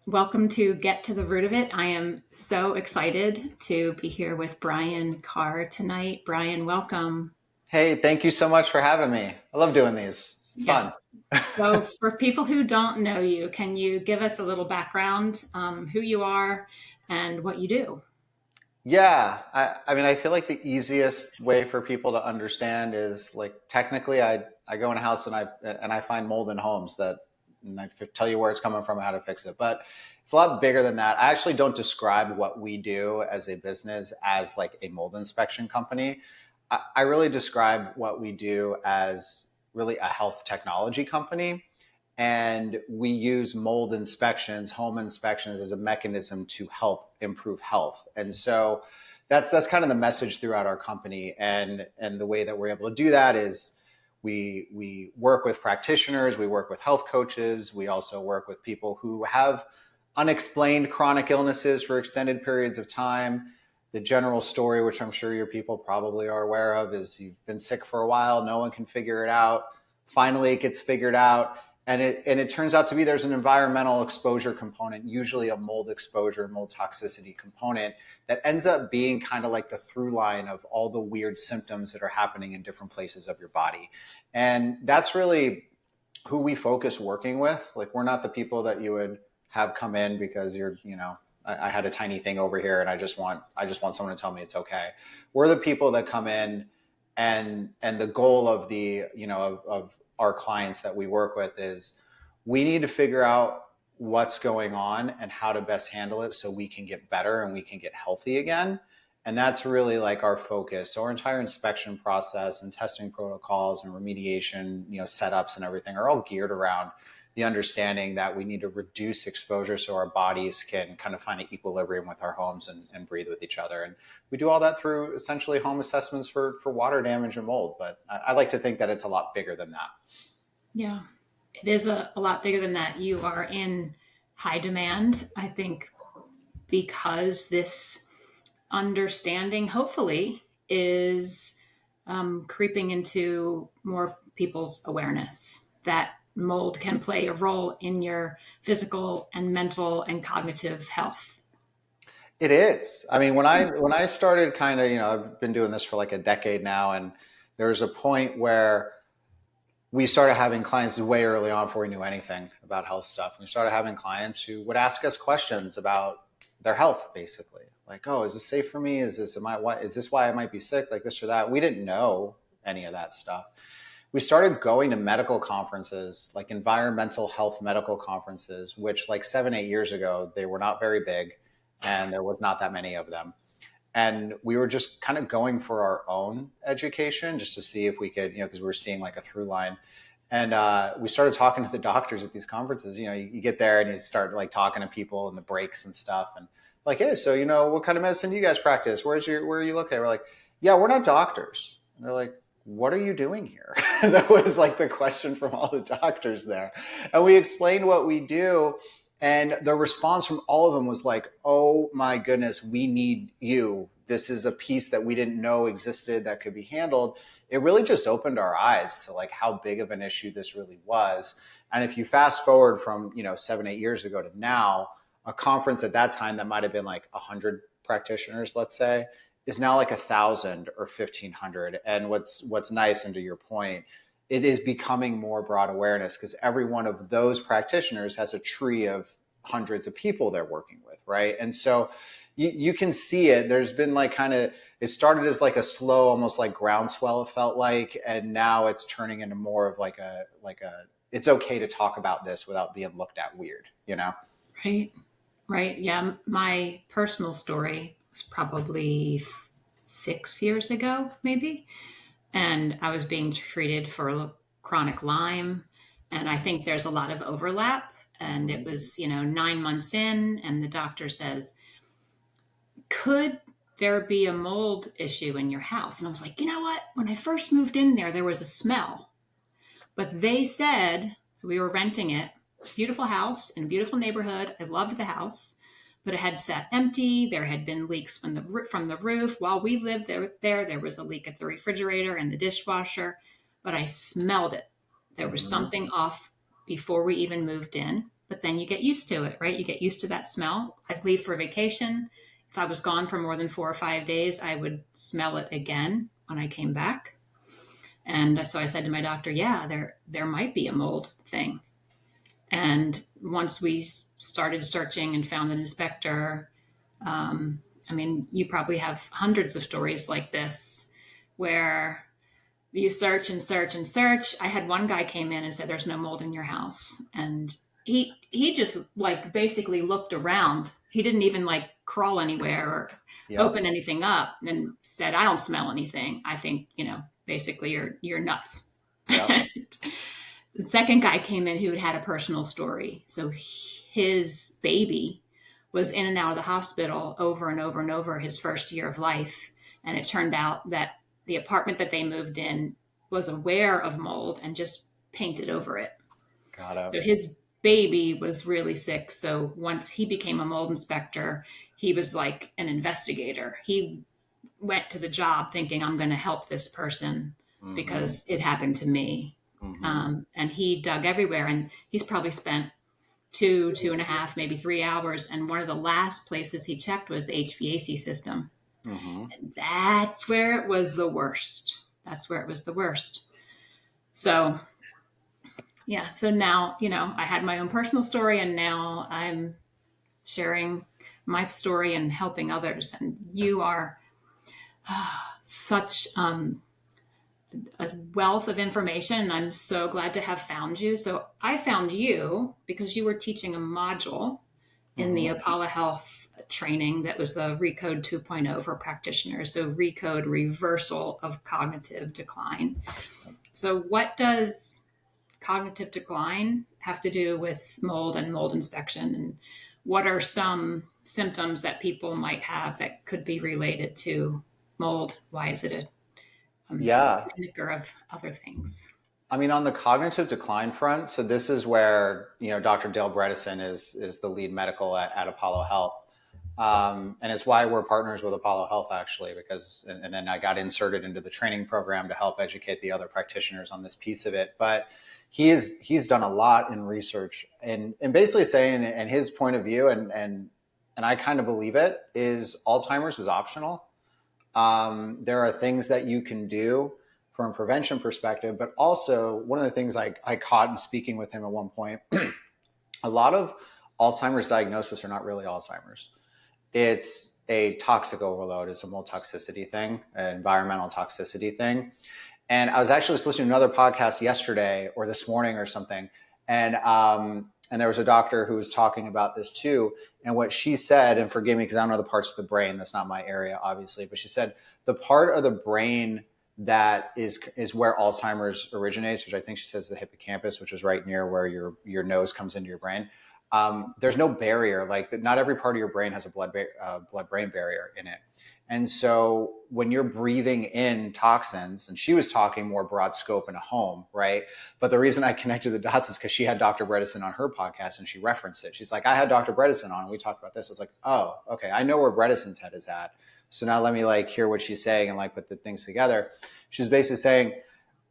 Welcome to Get to the Root of It. I am so excited to be here with Brian Karr tonight. Brian, welcome. Hey, thank you so much for having me. I love doing these. It's Yeah. fun. So, for people who don't know you, can you give us a little background, who you are and what you do? Yeah, I mean, I feel like the easiest way for people to understand is like technically, I go in a house and I find mold in homes that and tell you where it's coming from and how to fix it. But it's a lot bigger than that. I actually don't describe what we do as a business as like a mold inspection company. I really describe what we do as really a health technology company. And we use mold inspections, home inspections as a mechanism to help improve health. And so that's kind of the message throughout our company. And the way that we're able to do that is we work with practitioners, we work with health coaches, we also work with people who have unexplained chronic illnesses for extended periods of time. The general story, which I'm sure your people probably are aware of, is you've been sick for a while, no one can figure it out. Finally, it gets figured out. And it turns out to be there's an environmental exposure component, usually a mold exposure, mold toxicity component that ends up being kind of like the through line of all the weird symptoms that are happening in different places of your body. And that's really who we focus working with. Like we're not the people that you would have come in because I had a tiny thing over here and I just want someone to tell me it's okay. We're the people that come in and the goal of of our clients that we work with is we need to figure out what's going on and how to best handle it so we can get better and we can get healthy again. And that's really like our focus. So our entire inspection process and testing protocols and remediation, setups and everything are all geared around the understanding that we need to reduce exposure so our bodies can kind of find an equilibrium with our homes and breathe with each other. And we do all that through essentially home assessments for water damage and mold. But I like to think that it's a lot bigger than that. Yeah, it is a lot bigger than that. You are in high demand, I think, because this understanding, hopefully, is creeping into more people's awareness that mold can play a role in your physical and mental and cognitive health. It is. I mean, when I started kind of, I've been doing this for like a decade now, and there was a point where we started having clients way early on before we knew anything about health stuff. We started having clients who would ask us questions about their health, basically. Like, oh, is this safe for me? Is this why I might be sick? Like this or that. We didn't know any of that stuff. We started going to medical conferences, like environmental health medical conferences, which like 7, 8 years ago, they were not very big and there was not that many of them. And we were just kind of going for our own education just to see if we could, because we were seeing like a through line. And we started talking to the doctors at these conferences. You get there and you start like talking to people in the breaks and stuff. And like, hey, so, what kind of medicine do you guys practice? Where are you located? We're like, yeah, we're not doctors. And they're like, what are you doing here? That was like the question from all the doctors there. And we explained what we do. And the response from all of them was like, oh my goodness, we need you. This is a piece that we didn't know existed that could be handled. It really just opened our eyes to like how big of an issue this really was. And if you fast forward from, 7, 8 years ago to now, a conference at that time that might have been like 100 practitioners, let's say, is now like 1,000 or 1,500. And what's nice, and to your point, it is becoming more broad awareness because every one of those practitioners has a tree of hundreds of people they're working with, right? And so you can see it. There's been like it started as like a slow, almost like groundswell, it felt like, and now it's turning into more of like a it's okay to talk about this without being looked at weird. Right. Right. Yeah. My personal story was probably 6 years ago, maybe. And I was being treated for chronic Lyme. And I think there's a lot of overlap. And it was, 9 months in, and the doctor says, could there be a mold issue in your house? And I was like, you know what? When I first moved in there was a smell. But they said, so we were renting it. It's a beautiful house in a beautiful neighborhood. I loved the house, but it had sat empty. There had been leaks from the roof. While we lived there was a leak at the refrigerator and the dishwasher, but I smelled it. There was Mm-hmm. something off before we even moved in. but then you get used to it, right? You get used to that smell. I'd leave for vacation. If I was gone for more than 4 or 5 days, I would smell it again when I came back. And so I said to my doctor, yeah, there might be a mold thing. And once we started searching and found an inspector, I mean, you probably have hundreds of stories like this where you search and search and search. I had one guy came in and said, "There's no mold in your house," and he just like basically looked around. He didn't even like crawl anywhere or Yep. open anything up, and said, "I don't smell anything. I think basically you're nuts." Yep. The second guy came in who had a personal story. So his baby was in and out of the hospital over and over and over his first year of life. And it turned out that the apartment that they moved in was aware of mold and just painted over it. Got it. So his baby was really sick. So once he became a mold inspector, he was like an investigator. He went to the job thinking, I'm going to help this person Mm-hmm. because it happened to me. Mm-hmm. And he dug everywhere, and he's probably spent 2.5, maybe 3 hours. And one of the last places he checked was the HVAC system. Mm-hmm. And that's where it was the worst. That's where it was the worst. So, yeah. So now, I had my own personal story, and now I'm sharing my story and helping others. And you are such a wealth of information. And I'm so glad to have found you. So I found you because you were teaching a module in the Mm-hmm. Apollo Health training that was the Recode 2.0 for practitioners. So Recode, reversal of cognitive decline. So what does cognitive decline have to do with mold and mold inspection? And what are some symptoms that people might have that could be related to mold? Why is it a Yeah. mimicker of other things? I mean, on the cognitive decline front, so this is where Dr. Dale Bredesen is the lead medical at Apollo Health, and it's why we're partners with Apollo Health actually, because and then I got inserted into the training program to help educate the other practitioners on this piece of it. But he's done a lot in research and basically saying, and his point of view, and I kind of believe it, is Alzheimer's is optional. There are things that you can do from a prevention perspective, but also one of the things I caught in speaking with him at one point, a lot of Alzheimer's diagnosis are not really Alzheimer's. It's a toxic overload. It's a mold toxicity thing, an environmental toxicity thing. And I was actually just listening to another podcast yesterday or this morning or something, and there was a doctor who was talking about this too. And what she said, and forgive me because I don't know the parts of the brain, that's not my area, obviously, but she said the part of the brain that is where Alzheimer's originates, which I think she says the hippocampus, which is right near where your nose comes into your brain. There's no barrier. Like not every part of your brain has a blood-brain barrier in it. And so when you're breathing in toxins, and she was talking more broad scope in a home, right? But the reason I connected the dots is because she had Dr. Bredesen on her podcast and she referenced it. She's like, I had Dr. Bredesen on and we talked about this. I was like, oh, okay. I know where Bredesen's head is at. So now let me like hear what she's saying and like put the things together. She's basically saying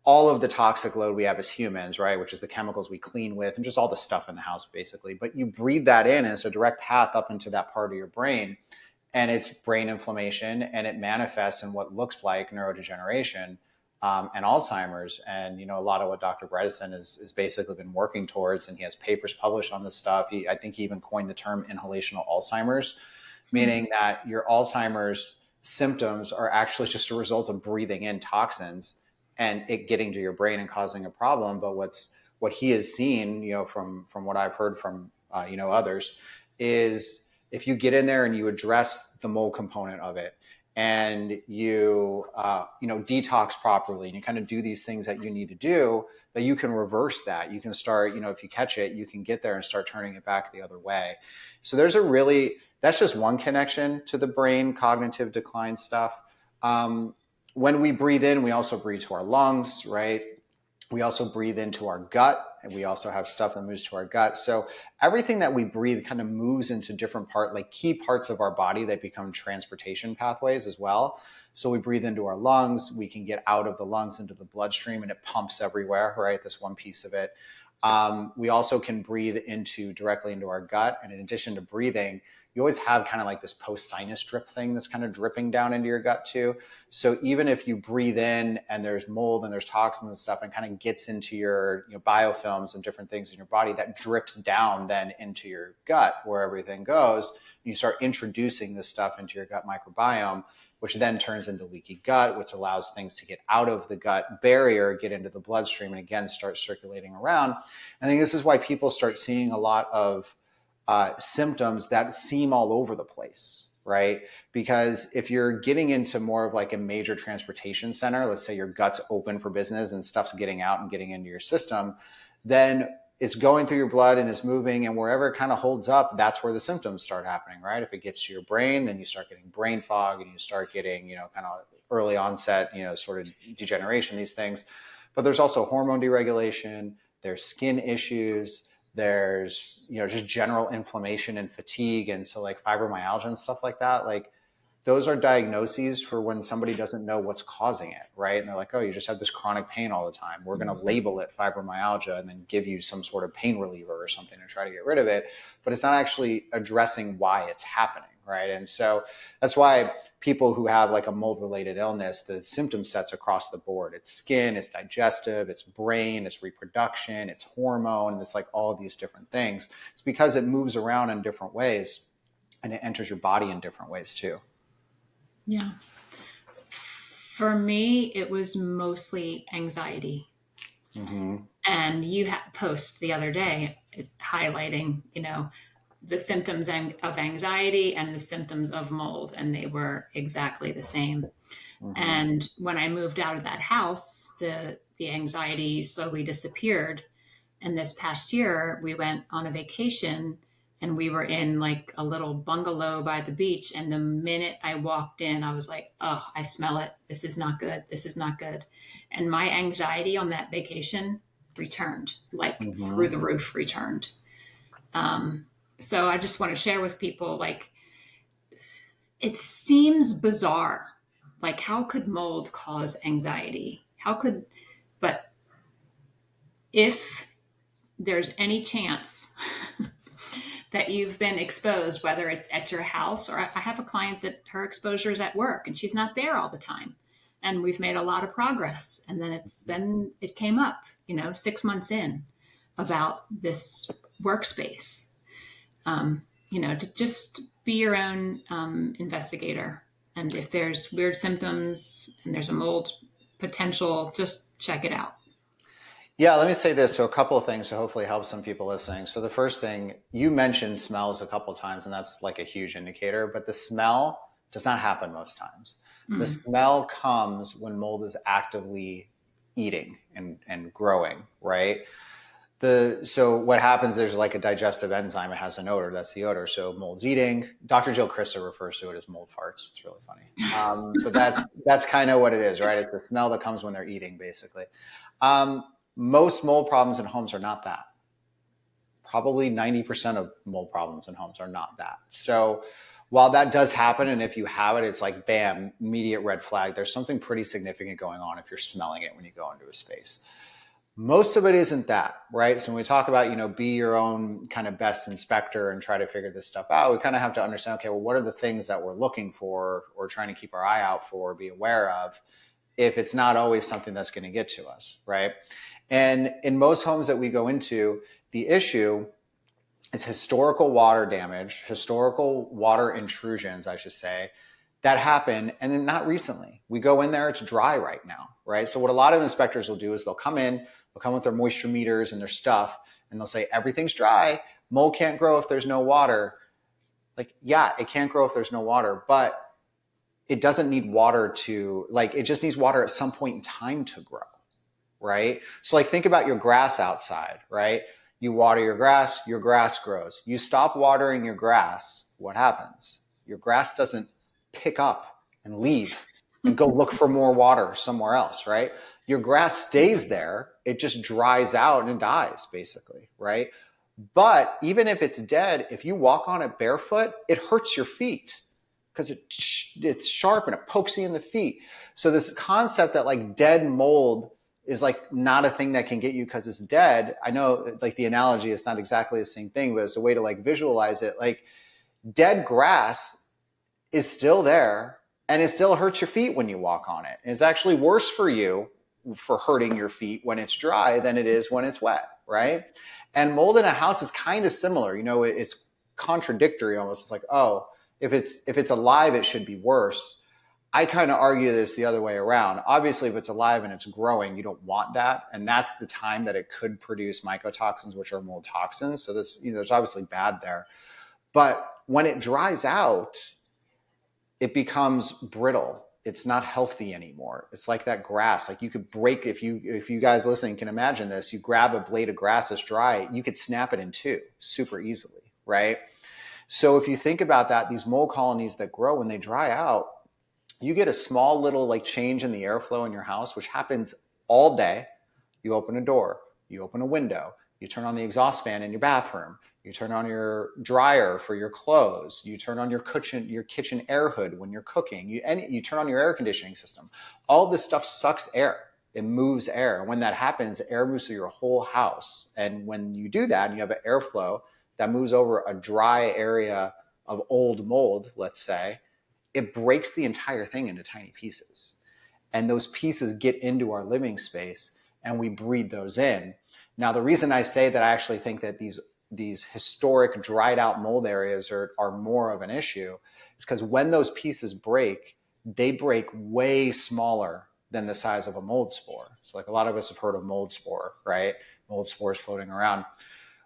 all of the toxic load we have as humans, right? Which is the chemicals we clean with and just all the stuff in the house basically. But you breathe that in and it's a direct path up into that part of your brain. And it's brain inflammation, and it manifests in what looks like neurodegeneration and Alzheimer's. And a lot of what Dr. Bredesen is basically been working towards, and he has papers published on this stuff. I think he even coined the term inhalational Alzheimer's, meaning that your Alzheimer's symptoms are actually just a result of breathing in toxins and it getting to your brain and causing a problem. But what he has seen, from what I've heard from others, is if you get in there and you address the mold component of it and you detox properly and you kind of do these things that you need to do, that you can reverse that. You can start, if you catch it, you can get there and start turning it back the other way. So that's just one connection to the brain cognitive decline stuff. When we breathe in, we also breathe to our lungs, right? We also breathe into our gut, and we also have stuff that moves to our gut. So everything that we breathe kind of moves into different key parts of our body that become transportation pathways as well. So we breathe into our lungs, we can get out of the lungs into the bloodstream and it pumps everywhere, right? That's one piece of it. We also can breathe directly into our gut. And in addition to breathing, you always have kind of like this post sinus drip thing that's kind of dripping down into your gut too. So even if you breathe in and there's mold and there's toxins and stuff and kind of gets into your biofilms and different things in your body, that drips down then into your gut where everything goes. You start introducing this stuff into your gut microbiome, which then turns into leaky gut, which allows things to get out of the gut barrier, get into the bloodstream, and again, start circulating around. I think this is why people start seeing a lot of symptoms that seem all over the place, right? Because if you're getting into more of like a major transportation center, let's say your gut's open for business and stuff's getting out and getting into your system, then it's going through your blood and it's moving, and wherever it kind of holds up, that's where the symptoms start happening, right? If it gets to your brain, then you start getting brain fog and you start getting, kind of early onset, sort of degeneration, these things. But there's also hormone deregulation, there's skin issues, there's, just general inflammation and fatigue. And so like fibromyalgia and stuff like that, like those are diagnoses for when somebody doesn't know what's causing it, right? And they're like, oh, you just have this chronic pain all the time. We're going to label it fibromyalgia and then give you some sort of pain reliever or something to try to get rid of it. But it's not actually addressing why it's happening, right? And so that's why people who have like a mold-related illness, the symptom sets across the board. It's skin, it's digestive, it's brain, it's reproduction, it's hormone, it's like all of these different things. It's because it moves around in different ways and it enters your body in different ways too. Yeah. For me, it was mostly anxiety. Mm-hmm. And you had a post the other day highlighting, the symptoms of anxiety and the symptoms of mold, and they were exactly the same. Mm-hmm. And when I moved out of that house, the anxiety slowly disappeared. And this past year, we went on a vacation and we were in like a little bungalow by the beach. And the minute I walked in, I was like, oh, I smell it. This is not good. This is not good. And my anxiety on that vacation returned, like through the roof returned. So I just want to share with people, like, it seems bizarre. Like, how could mold cause anxiety? But if there's any chance that you've been exposed, whether it's at your house, or I have a client that her exposure is at work and she's not there all the time. And we've made a lot of progress. And then it came up, 6 months in about this workspace. To just be your own investigator. And if there's weird symptoms and there's a mold potential, just check it out. Yeah, let me say this. So a couple of things to hopefully help some people listening. So the first thing, you mentioned smells a couple of times, and that's like a huge indicator, but the smell does not happen most times. Mm. The smell comes when mold is actively eating and growing, right? So what happens, there's like a digestive enzyme, it has an odor, that's the odor. So mold's eating. Dr. Jill Christer refers to it as mold farts. It's really funny. But that's kind of what it is, right? It's the smell that comes when they're eating, basically. Most mold problems in homes are not that. Probably 90% of mold problems in homes are not that. So while that does happen, and if you have it, it's like, bam, immediate red flag. There's something pretty significant going on if you're smelling it when you go into a space. Most of it isn't that, right? So when we talk about, be your own kind of best inspector and try to figure this stuff out, we kind of have to understand, okay, well, what are the things that we're looking for or trying to keep our eye out for, be aware of, if it's not always something that's going to get to us, right? And in most homes that we go into, the issue is historical water damage, historical water intrusions, I should say, that happen, and then not recently. We go in there, it's dry right now, right? So what a lot of inspectors will do is they'll come with their moisture meters and their stuff, and they'll say, everything's dry, mold can't grow if there's no water. Like, yeah, it can't grow if there's no water, but it doesn't need water it just needs water at some point in time to grow, right? So like, think about your grass outside, right? You water your grass grows. You stop watering your grass, what happens? Your grass doesn't pick up and leave and go look for more water somewhere else, right? Your grass stays there. It just dries out and dies, basically, right? But even if it's dead, if you walk on it barefoot, it hurts your feet because it's sharp and it pokes you in the feet. So this concept that like dead mold is like not a thing that can get you because it's dead. I know like the analogy is not exactly the same thing, but it's a way to like visualize it. Like dead grass is still there and it still hurts your feet when you walk on it. And it's actually worse for you for hurting your feet when it's dry than it is when it's wet, right? And mold in a house is kind of similar. You know, it's contradictory almost. It's like, oh, if it's alive, it should be worse. I kind of argue this the other way around. Obviously, if it's alive and it's growing, you don't want that. And that's the time that it could produce mycotoxins, which are mold toxins. So that's, you know, there's obviously bad there. But when it dries out, it becomes brittle. It's not healthy anymore. It's like that grass. Like you could break, if you guys listening can imagine this, you grab a blade of grass that's dry, you could snap it in two super easily, right? So if you think about that, these mold colonies that grow, when they dry out, you get a small little like change in the airflow in your house, which happens all day. You open a door, you open a window, you turn on the exhaust fan in your bathroom, you turn on your dryer for your clothes, you turn on your kitchen air hood when you're cooking, you turn on your air conditioning system. All this stuff sucks air. It moves air. And when that happens, air moves through your whole house. And when you do that and you have an airflow that moves over a dry area of old mold, let's say, it breaks the entire thing into tiny pieces. And those pieces get into our living space and we breathe those in. Now, the reason I say that I actually think that these historic dried out mold areas are more of an issue is because when those pieces break, they break way smaller than the size of a mold spore. So like a lot of us have heard of mold spore, right? Mold spores floating around.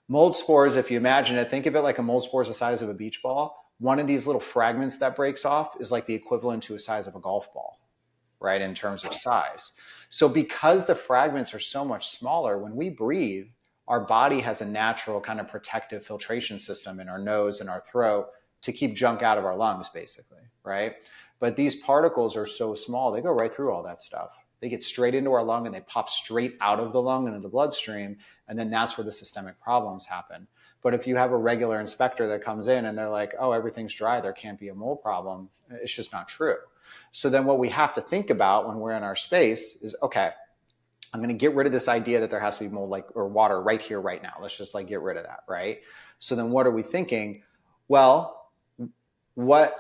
Mold spores, if you imagine it, think of it like a mold spore is the size of a beach ball. One of these little fragments that breaks off is like the equivalent to a size of a golf ball, right, in terms of size. So because the fragments are so much smaller, when we breathe, our body has a natural kind of protective filtration system in our nose and our throat to keep junk out of our lungs, basically, right? But these particles are so small, they go right through all that stuff. They get straight into our lung and they pop straight out of the lung into the bloodstream. And then that's where the systemic problems happen. But if you have a regular inspector that comes in and they're like, oh, everything's dry, there can't be a mold problem, it's just not true. So then what we have to think about when we're in our space is, okay, I'm going to get rid of this idea that there has to be mold or water right here, right now. Let's just get rid of that, right? So then what are we thinking? Well, what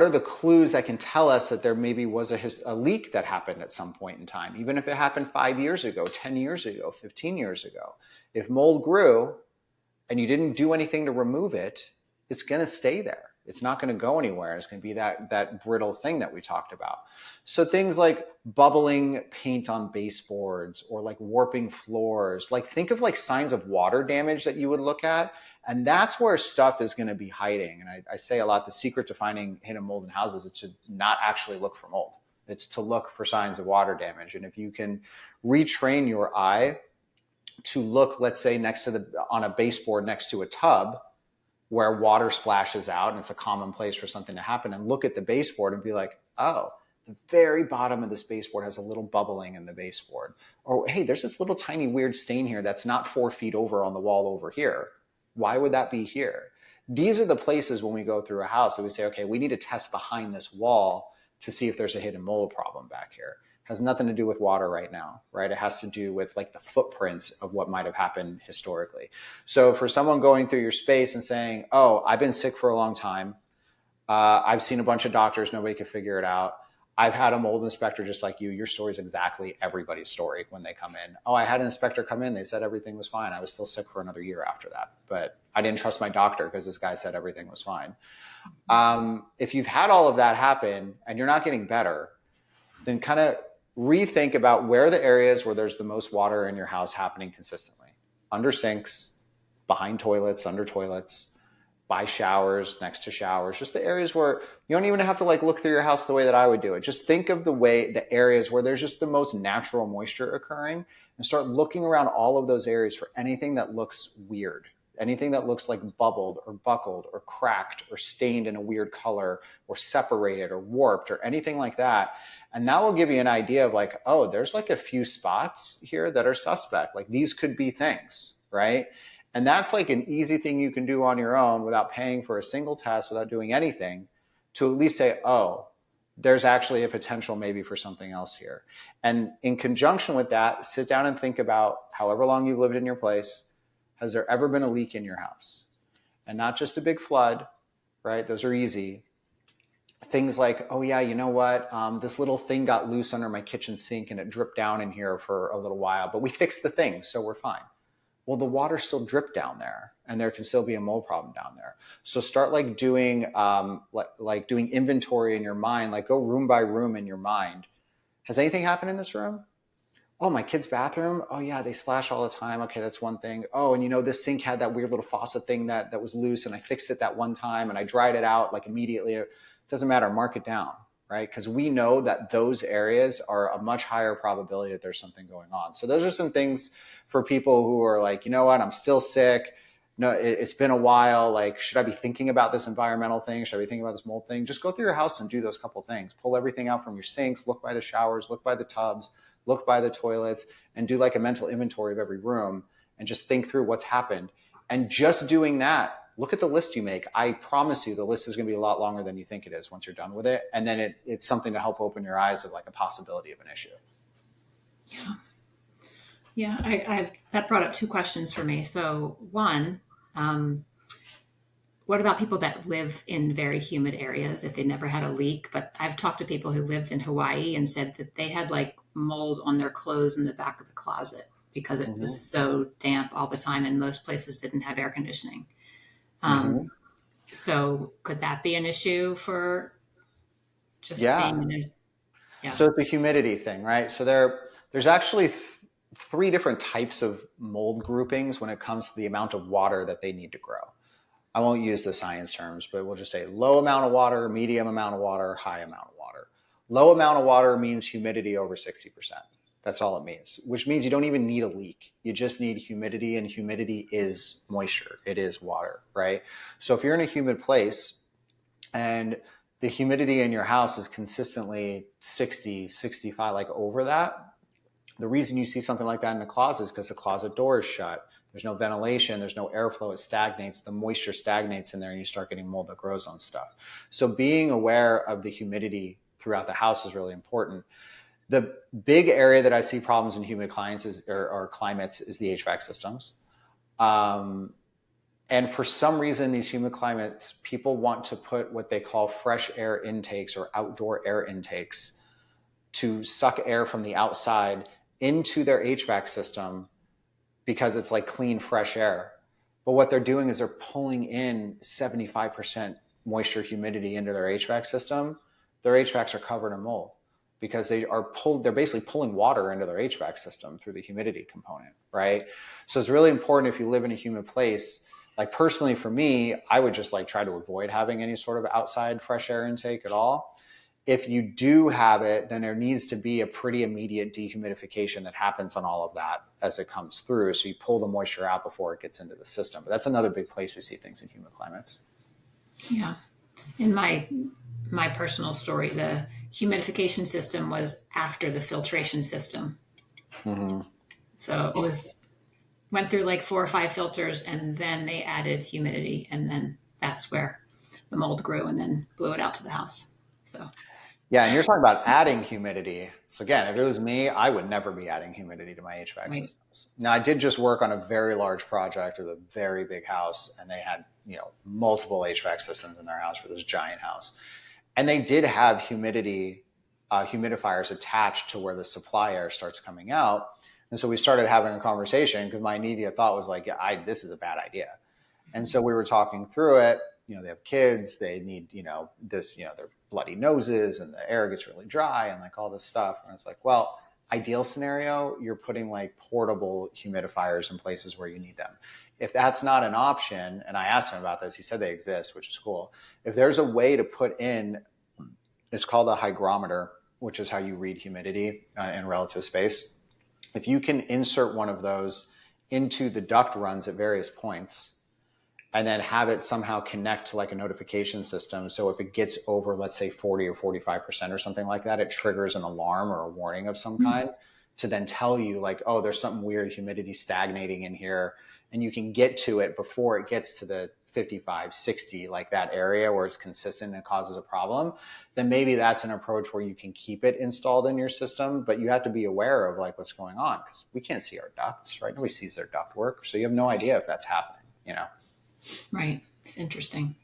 are the clues that can tell us that there maybe was a leak that happened at some point in time, even if it happened 5 years ago, 10 years ago, 15 years ago? If mold grew and you didn't do anything to remove it, it's going to stay there. It's not going to go anywhere. It's going to be that brittle thing that we talked about. So things like bubbling paint on baseboards or like warping floors, like think of like signs of water damage that you would look at. And that's where stuff is going to be hiding. And I say a lot, the secret to finding hidden mold in houses is to not actually look for mold. It's to look for signs of water damage. And if you can retrain your eye to look, let's say, on a baseboard next to a tub where water splashes out and it's a common place for something to happen, and look at the baseboard and be like, oh, the very bottom of this baseboard has a little bubbling in the baseboard. Or, hey, there's this little tiny weird stain here that's not 4 feet over on the wall over here. Why would that be here? These are the places when we go through a house that we say, okay, we need to test behind this wall to see if there's a hidden mold problem back here. Has nothing to do with water right now, right? It has to do with like the footprints of what might have happened historically. So for someone going through your space and saying, oh, I've been sick for a long time. I've seen a bunch of doctors, nobody could figure it out. I've had a mold inspector just like you. Your story is exactly everybody's story when they come in. Oh, I had an inspector come in. They said everything was fine. I was still sick for another year after that. But I didn't trust my doctor because this guy said everything was fine. If you've had all of that happen and you're not getting better, then kind of rethink about where the areas where there's the most water in your house happening consistently. Under sinks, behind toilets, under toilets, by showers, next to showers, just the areas where you don't even have to look through your house the way that I would do it. Just think of the areas where there's just the most natural moisture occurring and start looking around all of those areas for anything that looks weird, anything that looks like bubbled or buckled or cracked or stained in a weird color or separated or warped or anything like that. And that will give you an idea of oh, there's a few spots here that are suspect. These could be things, right? And that's an easy thing you can do on your own without paying for a single test, without doing anything, to at least say, oh, there's actually a potential maybe for something else here. And in conjunction with that, sit down and think about however long you've lived in your place, has there ever been a leak in your house? And not just a big flood, right? Those are easy. Things like, oh yeah, you know what? This little thing got loose under my kitchen sink and it dripped down in here for a little while, but we fixed the thing, so we're fine. Well, the water still dripped down there, and there can still be a mold problem down there. So start like doing doing inventory in your mind, like go room by room in your mind. Has anything happened in this room? Oh, my kid's bathroom. Oh yeah, they splash all the time. Okay, that's one thing. Oh, and you know, this sink had that weird little faucet thing that was loose, and I fixed it that one time, and I dried it out like immediately. It doesn't matter. Mark it down, right? Because we know that those areas are a much higher probability that there's something going on. So those are some things for people who are like, you know what, I'm still sick. No, it's been a while. Like, should I be thinking about this environmental thing? Should I be thinking about this mold thing? Just go through your house and do those couple things. Pull everything out from your sinks, look by the showers, look by the tubs, look by the toilets, and do like a mental inventory of every room and just think through what's happened. And just doing that, look at the list you make. I promise you the list is going to be a lot longer than you think it is once you're done with it. And then it's something to help open your eyes of like a possibility of an issue. Yeah. Yeah. That brought up two questions for me. So one, what about people that live in very humid areas if they never had a leak? But I've talked to people who lived in Hawaii and said that they had like mold on their clothes in the back of the closet because it Mm-hmm. was so damp all the time, and most places didn't have air conditioning. Mm-hmm. Um, so could that be an issue for just Yeah. being in a, yeah. So it's a humidity thing, right? So there's actually three different types of mold groupings when it comes to the amount of water that they need to grow. I won't use the science terms, but we'll just say low amount of water, medium amount of water, high amount of water. Low amount of water means humidity over 60%. That's all it means, which means you don't even need a leak. You just need humidity, and humidity is moisture. It is water, right? So if you're in a humid place and the humidity in your house is consistently 60, 65, like over that, the reason you see something like that in the closet is because the closet door is shut. There's no ventilation, there's no airflow, it stagnates, the moisture stagnates in there, and you start getting mold that grows on stuff. So being aware of the humidity throughout the house is really important. The big area that I see problems in humid climates or climates is the HVAC systems. And for some reason, these humid climates, people want to put what they call fresh air intakes or outdoor air intakes to suck air from the outside into their HVAC system because it's like clean, fresh air. But what they're doing is they're pulling in 75% moisture humidity into their HVAC system. Their HVACs are covered in mold because they're basically pulling water into their HVAC system through the humidity component, right? So it's really important if you live in a humid place. Like personally for me, I would just like try to avoid having any sort of outside fresh air intake at all. If you do have it, then there needs to be a pretty immediate dehumidification that happens on all of that as it comes through. So you pull the moisture out before it gets into the system. But that's another big place we see things in humid climates. Yeah. In my personal story, the humidification system was after the filtration system. Mm-hmm. So it went through like 4 or 5 filters, and then they added humidity, and then that's where the mold grew and then blew it out to the house. So Yeah, and you're talking about adding humidity. So again, if it was me, I would never be adding humidity to my HVAC right. systems. Now, I did just work on a very large project with a very big house, and they had, multiple HVAC systems in their house for this giant house. And they did have humidity humidifiers attached to where the supply air starts coming out. And so we started having a conversation because my immediate thought was like, yeah, this is a bad idea. And so we were talking through it. They have kids, they need, their bloody noses, and the air gets really dry and like all this stuff. And it's like, well, ideal scenario, you're putting like portable humidifiers in places where you need them. If that's not an option, and I asked him about this, he said they exist, which is cool. If there's a way to put in, it's called a hygrometer, which is how you read humidity in relative space. If you can insert one of those into the duct runs at various points, and then have it somehow connect to like a notification system. So if it gets over, let's say 40 or 45% or something like that, it triggers an alarm or a warning of some kind to then tell you like, oh, there's something weird, humidity stagnating in here. And you can get to it before it gets to the 55, 60, like that area where it's consistent and causes a problem, then maybe that's an approach where you can keep it installed in your system, but you have to be aware of like what's going on, because we can't see our ducts, right? Nobody sees their duct work. So you have no idea if that's happening, you know? Right. It's interesting.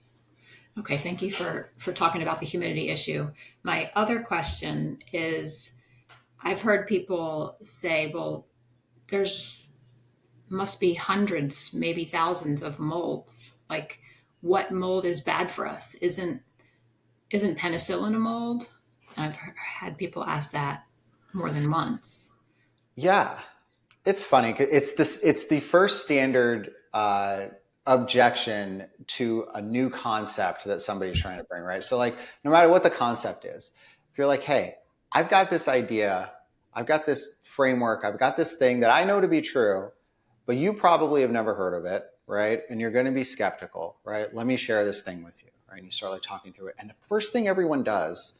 Okay, thank you for talking about the humidity issue. My other question is, I've heard people say, well, there's must be hundreds, maybe thousands of molds. Like, what mold is bad for us? Isn't penicillin a mold? I've had people ask that more than once. Yeah. It's funny. It's the first standard objection to a new concept that somebody's trying to bring, right? So like, no matter what the concept is, if you're like, hey, I've got this idea, I've got this framework, I've got this thing that I know to be true, but you probably have never heard of it, right? And you're going to be skeptical, right? Let me share this thing with you, right? And you start like talking through it. And the first thing everyone does,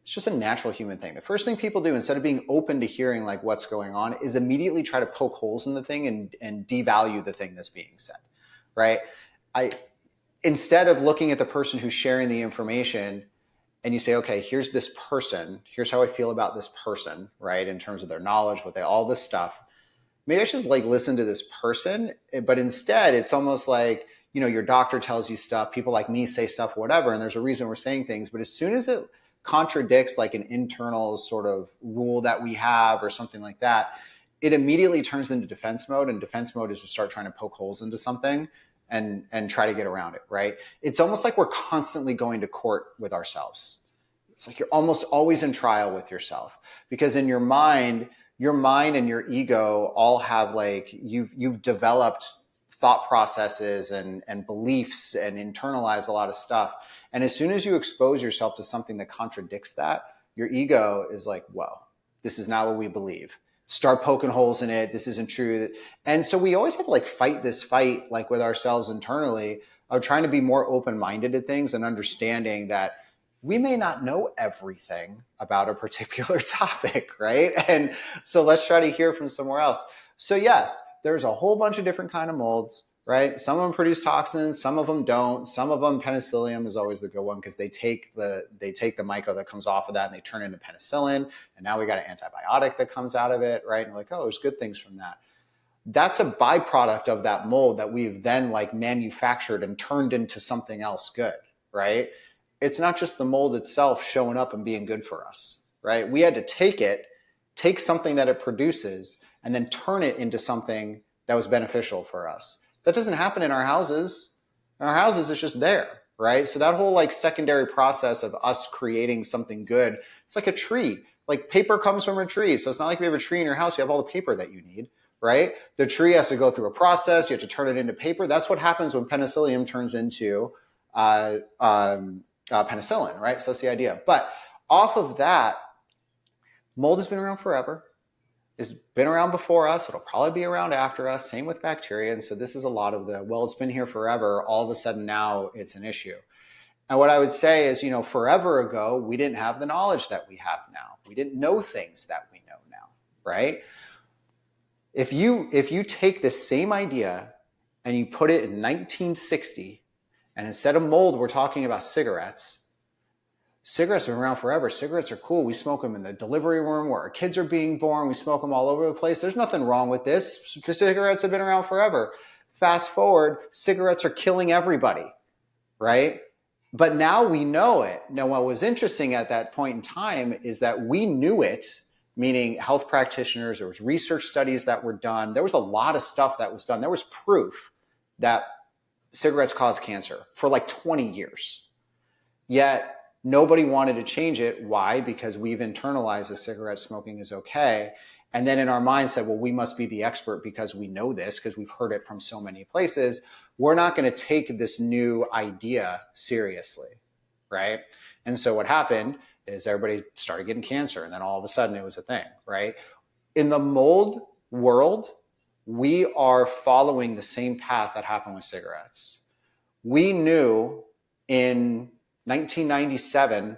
it's just a natural human thing. The first thing people do, instead of being open to hearing like what's going on, is immediately try to poke holes in the thing and devalue the thing that's being said, right? I Instead of looking at the person who's sharing the information and you say, okay, here's this person, here's how I feel about this person, right? In terms of their knowledge, all this stuff. Maybe I should like listen to this person, but instead it's almost like, you know, your doctor tells you stuff, people like me say stuff, whatever, and there's a reason we're saying things. But as soon as it contradicts like an internal sort of rule that we have or something like that, it immediately turns into defense mode. And defense mode is to start trying to poke holes into something and try to get around it, right? It's almost like we're constantly going to court with ourselves. It's like you're almost always in trial with yourself, because in your mind and your ego all have like you've developed thought processes and beliefs and internalize a lot of stuff. And as soon as you expose yourself to something that contradicts that, your ego is like, whoa, this is not what we believe. Start poking holes in it. This isn't true. And so we always have to like fight this fight like with ourselves internally of trying to be more open-minded to things and understanding that we may not know everything about a particular topic, right? And so let's try to hear from somewhere else. So yes, there's a whole bunch of different kind of molds, right? Some of them produce toxins, some of them don't. Some of them, penicillium is always the good one, because they take the myco that comes off of that and they turn it into penicillin. And now we got an antibiotic that comes out of it, right? And like, oh, there's good things from that. That's a byproduct of that mold that we've then like manufactured and turned into something else good, right? It's not just the mold itself showing up and being good for us, right? We had to take something that it produces and then turn it into something that was beneficial for us. That doesn't happen in our houses. In our houses, it's just there, right? So that whole like secondary process of us creating something good, it's like a tree. Like paper comes from a tree. So it's not like we have a tree in your house, you have all the paper that you need, right? The tree has to go through a process. You have to turn it into paper. That's what happens when penicillium turns into penicillin, right? So that's the idea. But off of that, mold has been around forever. It's been around before us. It'll probably be around after us. Same with bacteria. And so this is a lot of well, it's been here forever. All of a sudden now it's an issue. And what I would say is, forever ago, we didn't have the knowledge that we have now. We didn't know things that we know now, right? If you take the same idea and you put it in 1960, and instead of mold, we're talking about cigarettes. Cigarettes have been around forever. Cigarettes are cool. We smoke them in the delivery room where our kids are being born. We smoke them all over the place. There's nothing wrong with this. Cigarettes have been around forever. Fast forward, cigarettes are killing everybody, right? But now we know it. Now, what was interesting at that point in time is that we knew it, meaning health practitioners, there was research studies that were done. There was a lot of stuff that was done. There was proof that cigarettes cause cancer for like 20 years. Yet nobody wanted to change it. Why? Because we've internalized that cigarette smoking is okay. And then in our mind said, well, we must be the expert because we know this, because we've heard it from so many places. We're not going to take this new idea seriously, right? And so what happened is everybody started getting cancer, and then all of a sudden it was a thing, right? In the mold world, we are following the same path that happened with cigarettes. We knew in 1997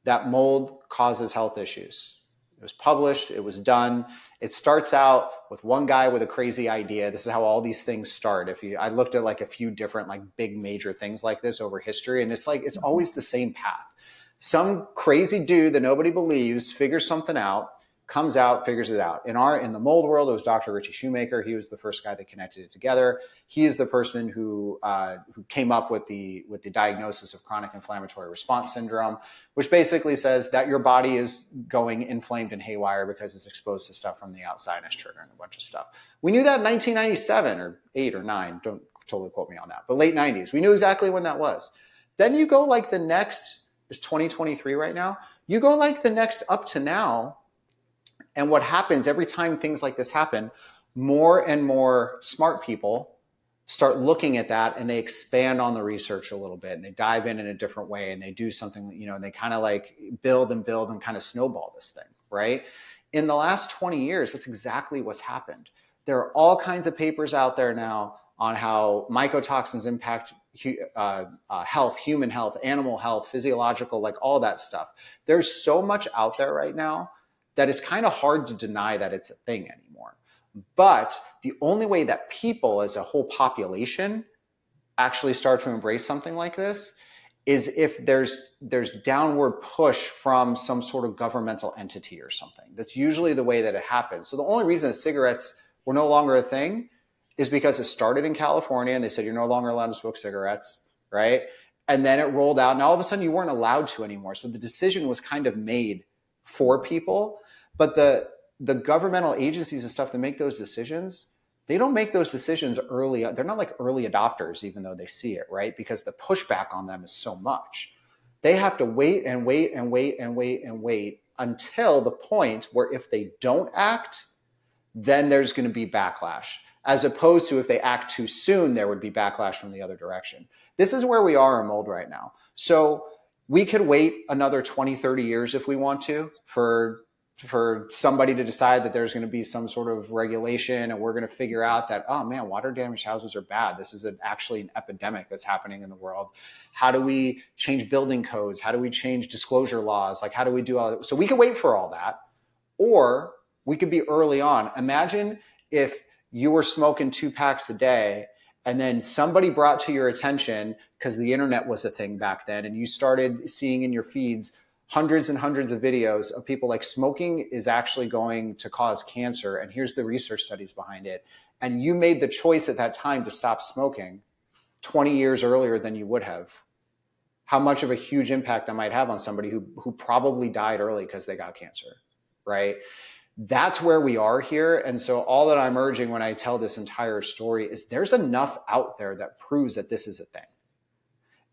that mold causes health issues. It was published, it was done. It starts out with one guy with a crazy idea. This is how all these things start. I looked at like a few different like big major things like this over history, and it's like it's always the same path. Some crazy dude that nobody believes figures something out, comes out, figures it out. In the mold world, it was Dr. Richie Shoemaker. He was the first guy that connected it together. He is the person who came up with the diagnosis of chronic inflammatory response syndrome, which basically says that your body is going inflamed and haywire because it's exposed to stuff from the outside and it's triggering a bunch of stuff. We knew that in 1997 or 8 or 9. Don't totally quote me on that, but late 90s. We knew exactly when that was. Then you go like the next, it's 2023 right now. You go like the next up to now. And what happens every time things like this happen, more and more smart people start looking at that and they expand on the research a little bit and they dive in a different way and they do something, and they kind of like build and kind of snowball this thing, right? In the last 20 years, that's exactly what's happened. There are all kinds of papers out there now on how mycotoxins impact health, human health, animal health, physiological, like all that stuff. There's so much out there right now that it's kind of hard to deny that it's a thing anymore. But the only way that people as a whole population actually start to embrace something like this is if there's downward push from some sort of governmental entity or something. That's usually the way that it happens. So the only reason cigarettes were no longer a thing is because it started in California and they said you're no longer allowed to smoke cigarettes, right? And then it rolled out and all of a sudden you weren't allowed to anymore. So the decision was kind of made for people, but the governmental agencies and stuff that make those decisions, they don't make those decisions early. They're not like early adopters, even though they see it, right? Because the pushback on them is so much. They have to wait and wait and wait and wait and wait until the point where if they don't act, then there's going to be backlash, as opposed to if they act too soon, there would be backlash from the other direction. This is where we are in mold right now. So we could wait another 20, 30 years if we want to for somebody to decide that there's going to be some sort of regulation and we're going to figure out that, oh man, water damaged houses are bad. This is actually an epidemic that's happening in the world. How do we change building codes? How do we change disclosure laws? Like, how do we do all that? So we could wait for all that, or we could be early on. Imagine if you were smoking 2 packs a day and then somebody brought to your attention, because the internet was a thing back then, and you started seeing in your feeds hundreds and hundreds of videos of people like smoking is actually going to cause cancer. And here's the research studies behind it. And you made the choice at that time to stop smoking 20 years earlier than you would have. How much of a huge impact that might have on somebody who probably died early because they got cancer, right? That's where we are here. And so all that I'm urging when I tell this entire story is there's enough out there that proves that this is a thing.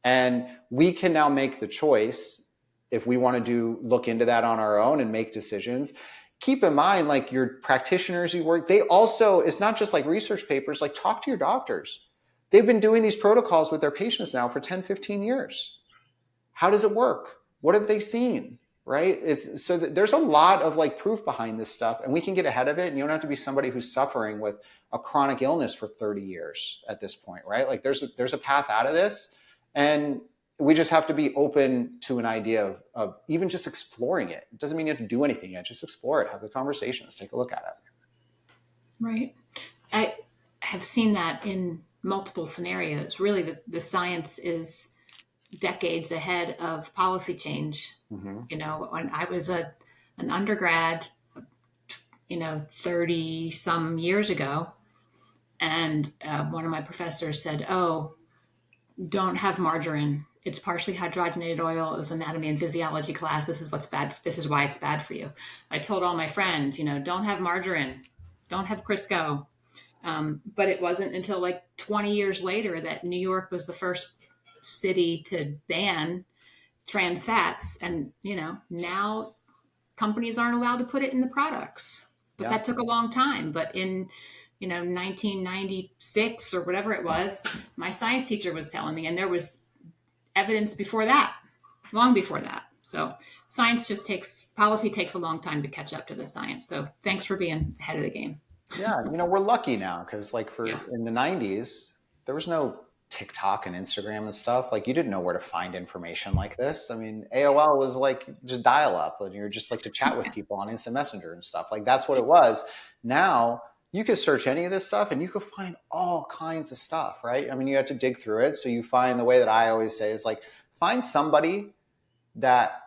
And we can now make the choice if we want to look into that on our own and make decisions. Keep in mind, like your practitioners you work, they also, it's not just like research papers, like talk to your doctors. They've been doing these protocols with their patients now for 10, 15 years. How does it work? What have they seen? Right? It's so that there's a lot of like proof behind this stuff, and we can get ahead of it. And you don't have to be somebody who's suffering with a chronic illness for 30 years at this point, right? Like there's a path out of this, and we just have to be open to an idea of even just exploring it. It doesn't mean you have to do anything yet. Just explore it, have the conversations, take a look at it. Right. I have seen that in multiple scenarios. Really, the science is decades ahead of policy change. Mm-hmm. When I was an undergrad, 30 some years ago, and one of my professors said, "Oh, don't have margarine. It's partially hydrogenated oil. It was anatomy and physiology class. This is what's bad. This is why it's bad for you." I told all my friends, don't have margarine, don't have Crisco. But it wasn't until like 20 years later that New York was the first city to ban trans fats. And, now companies aren't allowed to put it in the products. But that took a long time. But in 1996 or whatever it was, my science teacher was telling me, and there was evidence before that, long before that. So policy takes a long time to catch up to the science. So thanks for being ahead of the game. Yeah, we're lucky now because in the 90s, there was no TikTok and Instagram and stuff. Like you didn't know where to find information like this. I mean, AOL was like just dial up and you're just like to chat with people on Instant Messenger and stuff. Like that's what it was. Now you could search any of this stuff and you could find all kinds of stuff, right? I mean, you have to dig through it. So you find, the way that I always say is like, find somebody that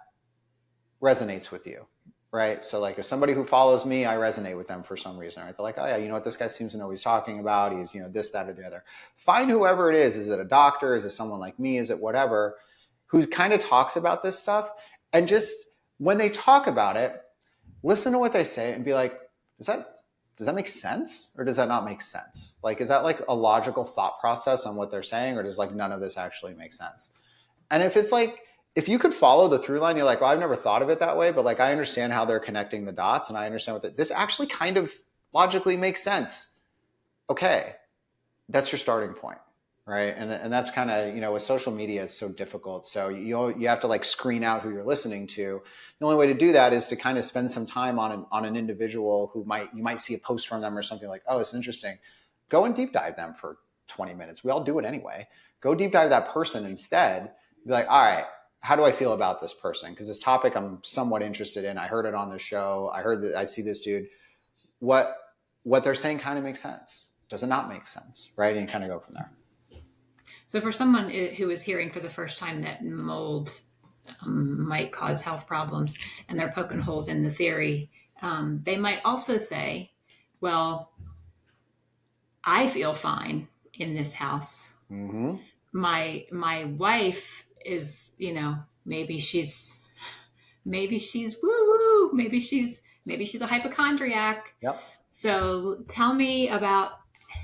resonates with you, right? So like if somebody who follows me, I resonate with them for some reason, right? They're like, oh yeah, you know what, this guy seems to know what he's talking about. He's, you know, this, that, or the other. Find whoever it is. Is it a doctor? Is it someone like me? Is it whatever, who kind of talks about this stuff? And just when they talk about it, listen to what they say and be like, does that make sense? Or does that not make sense? Like, is that like a logical thought process on what they're saying? Or does like none of this actually make sense? And if it's like, if you could follow the through line, you're like, well, I've never thought of it that way, but like, I understand how they're connecting the dots and I understand this actually kind of logically makes sense. Okay. That's your starting point. Right. And that's kind of, you know, with social media, it's so difficult. So you have to like screen out who you're listening to. The only way to do that is to kind of spend some time on an individual who you might see a post from them or something like, oh, it's interesting. Go and deep dive them for 20 minutes. We all do it anyway. Go deep dive that person instead. Be like, all right, how do I feel about this person? Because this topic I'm somewhat interested in. I heard it on the show. I see this dude. What they're saying kind of makes sense. Does it not make sense? Right. And you kind of go from there. So for someone who is hearing for the first time that mold might cause health problems and they're poking holes in the theory, they might also say, well, I feel fine in this house. Mm-hmm. My wife is, you know, maybe she's woo woo, maybe she's a hypochondriac. Yep. So tell me about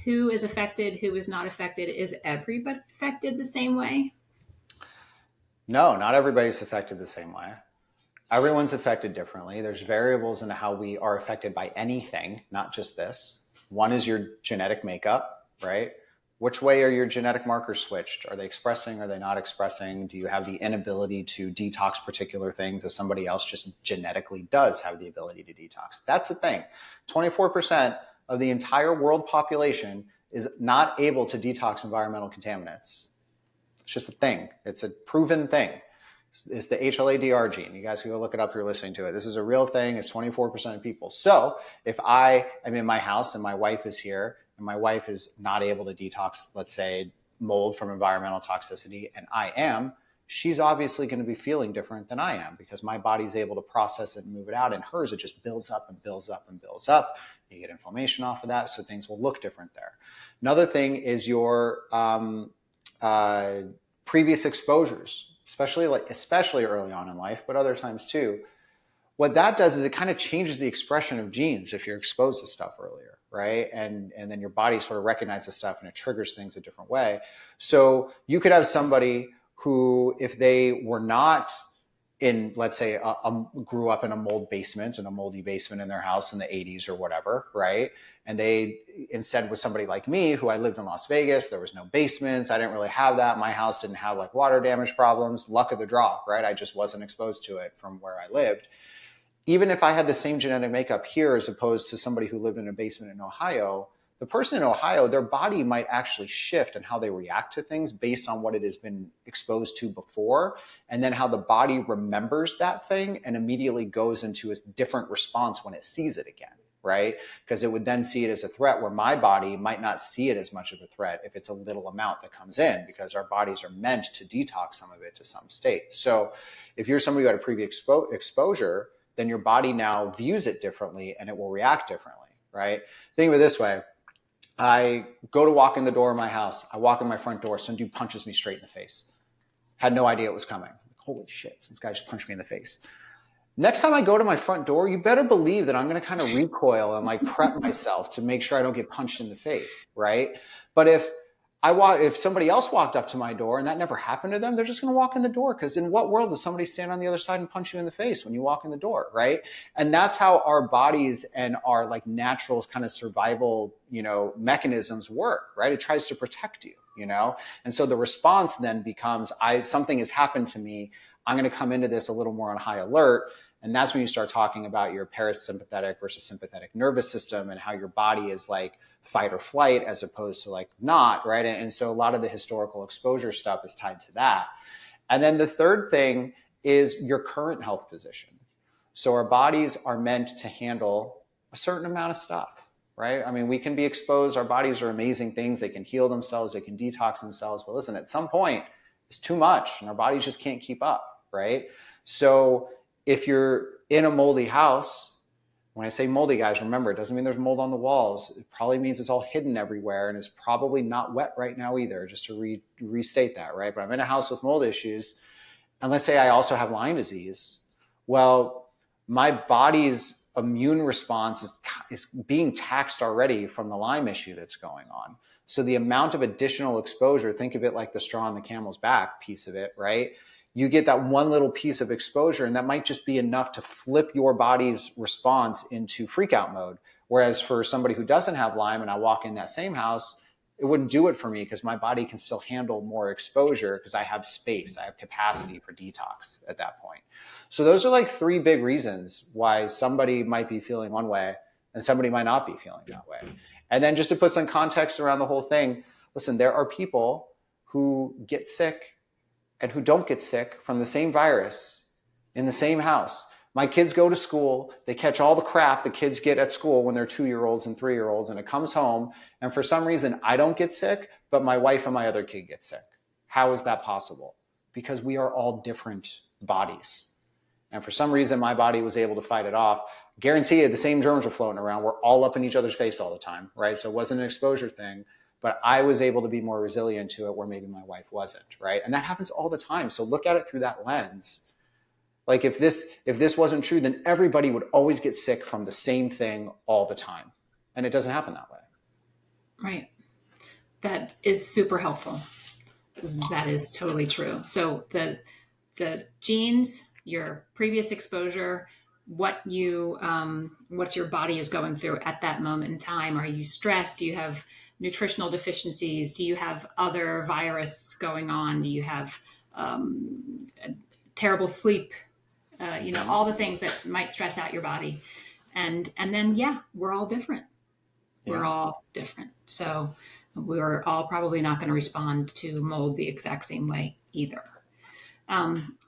who is affected, who is not affected. Is everybody affected the same way? No, not everybody's affected the same way. Everyone's affected differently. There's variables in how we are affected by anything, not just this. One is your genetic makeup, right? Which way are your genetic markers switched? Are they expressing? Are they not expressing? Do you have the inability to detox particular things as somebody else just genetically does have the ability to detox? That's the thing. 24% of the entire world population is not able to detox environmental contaminants. It's just a thing. It's a proven thing. It's the HLA-DR gene. You guys can go look it up if you're listening to it. This is a real thing. It's 24% of people. So if I am in my house and my wife is here and my wife is not able to detox, let's say, mold from environmental toxicity, and I am, she's obviously going to be feeling different than I am because my body's able to process it and move it out. And hers, it just builds up and builds up and builds up. You get inflammation off of that, so things will look different there. Another thing is your previous exposures, especially early on in life, but other times too. What that does is it kind of changes the expression of genes if you're exposed to stuff earlier, right? And then your body sort of recognizes stuff and it triggers things a different way. So you could have somebody who, if they were not in, let's say, grew up in a moldy basement in their house in the 80s or whatever, right? And they instead was somebody like me, who I lived in Las Vegas. There was no basements. I didn't really have that. My house didn't have like water damage problems. Luck of the draw, right? I just wasn't exposed to it from where I lived. Even if I had the same genetic makeup here as opposed to somebody who lived in a basement in Ohio, the person in Ohio, their body might actually shift in how they react to things based on what it has been exposed to before, and then how the body remembers that thing and immediately goes into a different response when it sees it again, right? Because it would then see it as a threat, where my body might not see it as much of a threat if it's a little amount that comes in, because our bodies are meant to detox some of it to some state. So if you're somebody who had a previous exposure, then your body now views it differently and it will react differently, right? Think of it this way. I go to walk in the door of my house. I walk in my front door. Some dude punches me straight in the face. Had no idea it was coming. Holy shit, this guy just punched me in the face. Next time I go to my front door, you better believe that I'm going to kind of recoil and like prep myself to make sure I don't get punched in the face, right? But if somebody else walked up to my door and that never happened to them, they're just going to walk in the door, because in what world does somebody stand on the other side and punch you in the face when you walk in the door, right? And that's how our bodies and our like natural kind of survival, mechanisms work, right? It tries to protect you, And so the response then becomes, something has happened to me. I'm going to come into this a little more on high alert. And that's when you start talking about your parasympathetic versus sympathetic nervous system and how your body is like fight or flight as opposed to like not, right? And so a lot of the historical exposure stuff is tied to that. And then the third thing is your current health position. So our bodies are meant to handle a certain amount of stuff. right? I mean, we can be exposed. Our bodies are amazing things. They can heal themselves. They can detox themselves. But listen, at some point, it's too much and our bodies just can't keep up, right? So if you're in a moldy house, when I say moldy, guys, remember, it doesn't mean there's mold on the walls. It probably means it's all hidden everywhere and it's probably not wet right now either, just to restate that, right? But I'm in a house with mold issues, and let's say I also have Lyme disease. Well, my body's immune response is being taxed already from the Lyme issue that's going on. So the amount of additional exposure, think of it like the straw on the camel's back piece of it, right? You get that one little piece of exposure, and that might just be enough to flip your body's response into freak out mode. Whereas for somebody who doesn't have Lyme and I walk in that same house, it wouldn't do it for me because my body can still handle more exposure because I have space, I have capacity for detox at that point. So those are like three big reasons why somebody might be feeling one way and somebody might not be feeling that way. And then just to put some context around the whole thing, listen, there are people who get sick and who don't get sick from the same virus in the same house. My kids go to school, they catch all the crap the kids get at school when they're 2-year-olds and 3-year-olds, and it comes home, and for some reason I don't get sick, but my wife and my other kid get sick. How is that possible? Because we are all different bodies. And for some reason my body was able to fight it off. Guarantee you the same germs are floating around. We're all up in each other's face all the time, right? So it wasn't an exposure thing, but I was able to be more resilient to it where maybe my wife wasn't, right? And that happens all the time. So look at it through that lens. Like if this wasn't true, then everybody would always get sick from the same thing all the time. And it doesn't happen that way. Right. That is super helpful. That is totally true. So the genes, your previous exposure, what your body is going through at that moment in time. Are you stressed? Do you have nutritional deficiencies? Do you have other virus going on? Do you have terrible sleep? All the things that might stress out your body. And then, yeah, we're all different. We're all different. So we're all probably not going to respond to mold the exact same way either.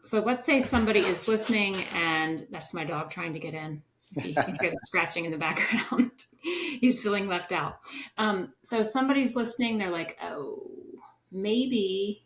So let's say somebody is listening, and that's my dog trying to get in. You can hear the scratching in the background. He's feeling left out. So somebody's listening. They're like, oh, maybe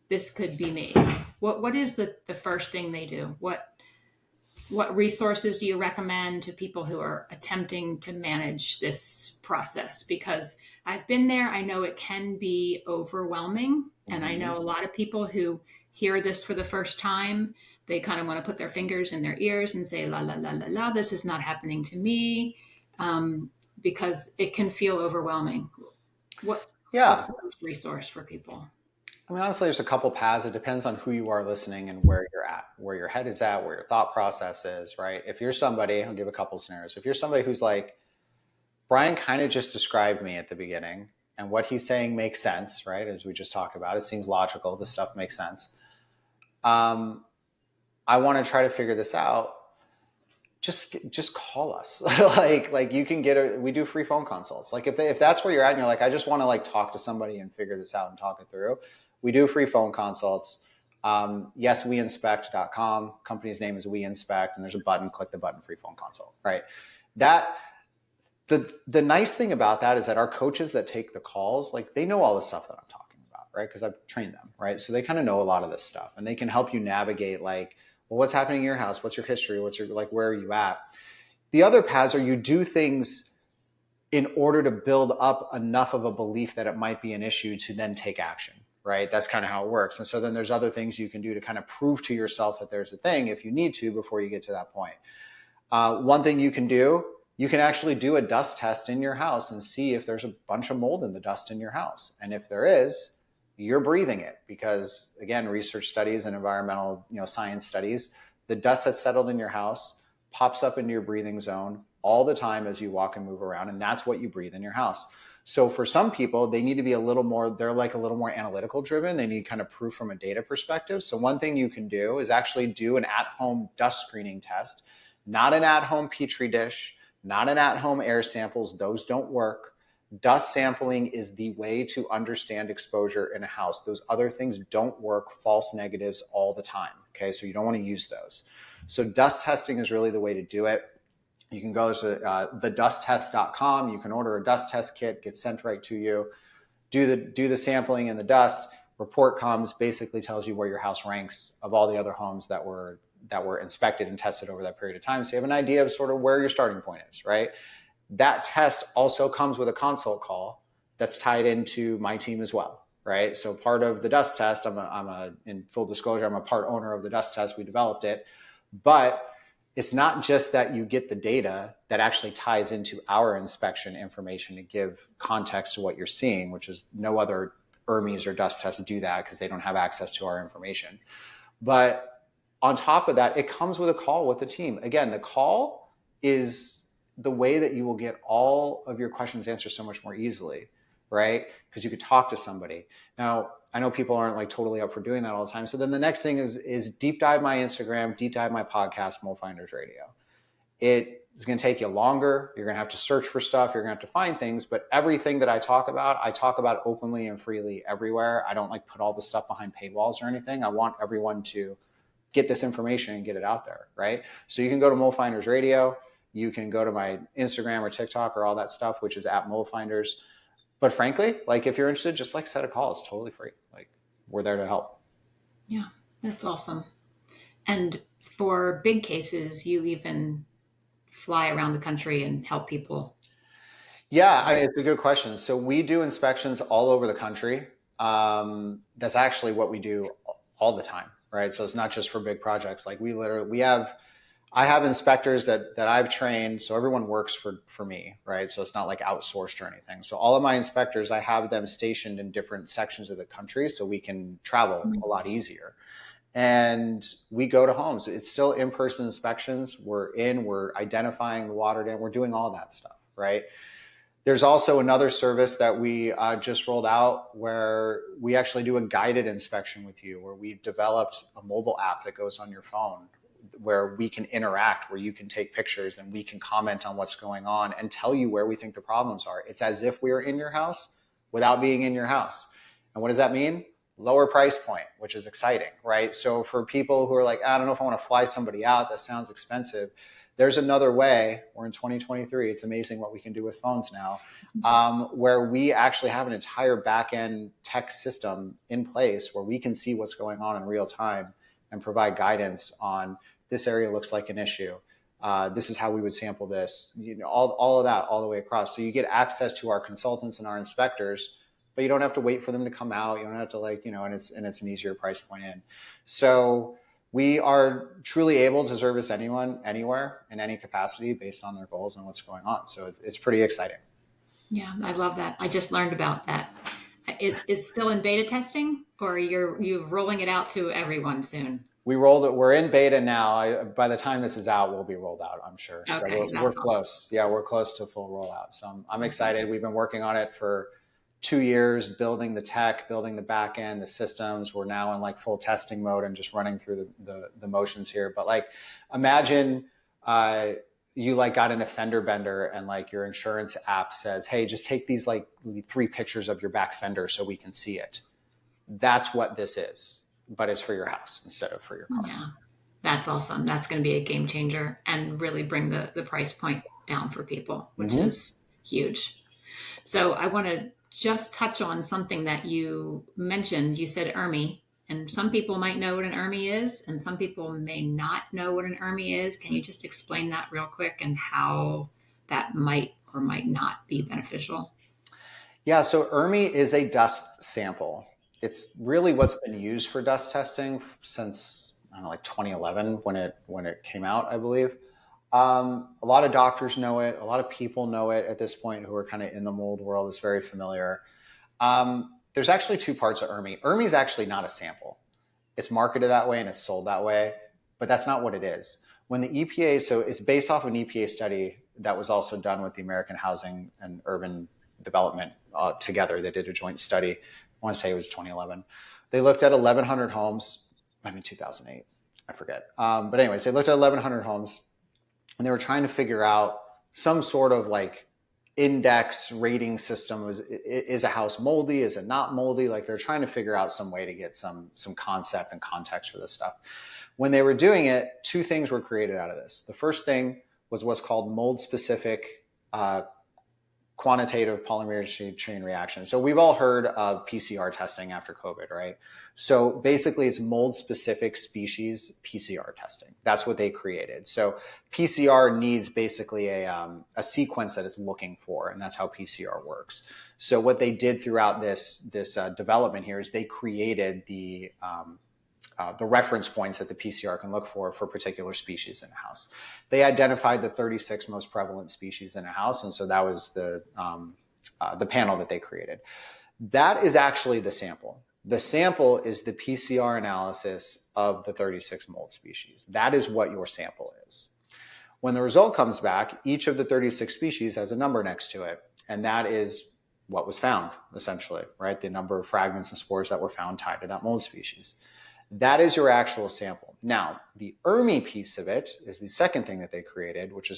this could be me. What is the first thing they do? What resources do you recommend to people who are attempting to manage this process? Because I've been there. I know it can be overwhelming. And I know a lot of people who hear this for the first time, they kind of want to put their fingers in their ears and say, la, la, la, la, la, this is not happening to me, because it can feel overwhelming. What's the first resource for people? I mean, honestly, there's a couple paths. It depends on who you are listening and where you're at, where your head is at, where your thought process is, right? If you're somebody, I'll give a couple scenarios. If you're somebody who's like, Brian kind of just described me at the beginning, and what he's saying makes sense, right? As we just talked about, it seems logical. This stuff makes sense. I want to try to figure this out. Just call us. like you can we do free phone consults. Like if that's where you're at and you're like, I just want to like talk to somebody and figure this out and talk it through. We do free phone consults. Yes, weinspect.com. Company's name is We Inspect, and there's a button, click the button, free phone consult, right? The nice thing about that is that our coaches that take the calls, like they know all the stuff that I'm talking about, right? Because I've trained them, right? So they kind of know a lot of this stuff, and they can help you navigate like, well, what's happening in your house? What's your history? Where are you at? The other paths are you do things in order to build up enough of a belief that it might be an issue to then take action, right? That's kind of how it works. And so then there's other things you can do to kind of prove to yourself that there's a thing if you need to before you get to that point. One thing you can do, you can actually do a dust test in your house and see if there's a bunch of mold in the dust in your house. And if there is, you're breathing it, because again, research studies and environmental, science studies, the dust that's settled in your house pops up into your breathing zone all the time as you walk and move around. And that's what you breathe in your house. So for some people, they need to be they're like a little more analytical driven. They need kind of proof from a data perspective. So one thing you can do is actually do an at-home dust screening test, not an at-home Petri dish, not an at-home air samples. Those don't work. Dust sampling is the way to understand exposure in a house. Those other things don't work, false negatives all the time. Okay, so you don't want to use those. So dust testing is really the way to do it. You can go to thedusttest.com. You can order a dust test kit, get sent right to you. Do the sampling in the dust. Report comes, basically tells you where your house ranks of all the other homes that were inspected and tested over that period of time. So you have an idea of sort of where your starting point is, right? That test also comes with a consult call that's tied into my team as well, right? So part of the dust test, in full disclosure, I'm a part owner of the dust test. We developed it, but it's not just that you get the data that actually ties into our inspection information to give context to what you're seeing, which is no other ERMIs or dust tests do that because they don't have access to our information. But on top of that, it comes with a call with the team. Again, the call is the way that you will get all of your questions answered so much more easily, right? Because you could talk to somebody. Now, I know people aren't like totally up for doing that all the time. So then the next thing is deep dive my Instagram, deep dive my podcast, Mole Finders Radio. It is going to take you longer. You're going to have to search for stuff. You're going to have to find things. But everything that I talk about openly and freely everywhere. I don't like put all the stuff behind paywalls or anything. I want everyone to get this information and get it out there, right? So you can go to Mole Finders Radio. You can go to my Instagram or TikTok or all that stuff, which is at Mole Finders. But frankly, like if you're interested, just like set a call. It's totally free. Like we're there to help. Yeah, that's awesome. And for big cases, you even fly around the country and help people. Yeah, it's a good question. So we do inspections all over the country. That's actually what we do all the time, right? So it's not just for big projects. Like I have inspectors that I've trained. So everyone works for me, right? So it's not like outsourced or anything. So all of my inspectors, I have them stationed in different sections of the country so we can travel a lot easier. And we go to homes. It's still in-person inspections. We're identifying the water dam. We're doing all that stuff, right? There's also another service that we just rolled out where we actually do a guided inspection with you, where we've developed a mobile app that goes on your phone where we can interact, where you can take pictures and we can comment on what's going on and tell you where we think the problems are. It's as if we were in your house without being in your house. And what does that mean? Lower price point, which is exciting, right? So for people who are like, I don't know if I want to fly somebody out, that sounds expensive. There's another way. We're in 2023. It's amazing what we can do with phones now, where we actually have an entire back-end tech system in place where we can see what's going on in real time and provide guidance on this area looks like an issue. This is how we would sample this, all of that all the way across. So you get access to our consultants and our inspectors, but you don't have to wait for them to come out. You don't have to and it's an easier price point in. So we are truly able to service anyone, anywhere, in any capacity based on their goals and what's going on. So it's pretty exciting. Yeah, I love that. I just learned about that. It's still in beta testing, or you're rolling it out to everyone soon? We rolled it. We're in beta now. By the time this is out, we'll be rolled out, I'm sure. Okay, So we're close. Yeah, we're close to full rollout. So I'm excited. We've been working on it for 2 years, building the tech, building the back end, the systems. We're now in like full testing mode and just running through the motions here. But like, imagine you like got in a fender bender and like your insurance app says, hey, just take these like 3 pictures of your back fender so we can see it. That's what this is, but it's for your house instead of for your car. Yeah, that's awesome. That's going to be a game changer and really bring the price point down for people, which is huge. So I want to just touch on something that you mentioned. You said ERMI, and some people might know what an ERMI is, and some people may not know what an ERMI is. Can you just explain that real quick and how that might or might not be beneficial? Yeah, so ERMI is a dust sample. It's really what's been used for dust testing since, I don't know, like 2011 when it came out, I believe. A lot of doctors know it. A lot of people know it at this point who are kind of in the mold world. It's very familiar. There's actually 2 parts of ERMI. ERMI is actually not a sample. It's marketed that way and it's sold that way, but that's not what it is. When the EPA, so it's based off of an EPA study that was also done with the American Housing and Urban Development together. They did a joint study. I want to say it was 2011. They looked at 1,100 homes. 2008. I forget. But anyways, they looked at 1,100 homes. And they were trying to figure out some sort of like index rating system. Is a house moldy? Is it not moldy? Like they're trying to figure out some way to get some concept and context for this stuff. When they were doing it, 2 things were created out of this. The first thing was what's called mold-specific quantitative polymerase chain reaction. So we've all heard of PCR testing after COVID, right? So basically it's mold-specific species PCR testing. That's what they created. So PCR needs basically a sequence that it's looking for, and that's how PCR works. So what they did throughout this development here is they created the reference points that the PCR can look for particular species in a house. They identified the 36 most prevalent species in a house, and so that was the panel that they created. That is actually the sample. The sample is the PCR analysis of the 36 mold species. That is what your sample is. When the result comes back, each of the 36 species has a number next to it, and that is what was found, essentially, right? The number of fragments and spores that were found tied to that mold species. That is your actual sample. Now, the ERMI piece of it is the second thing that they created, which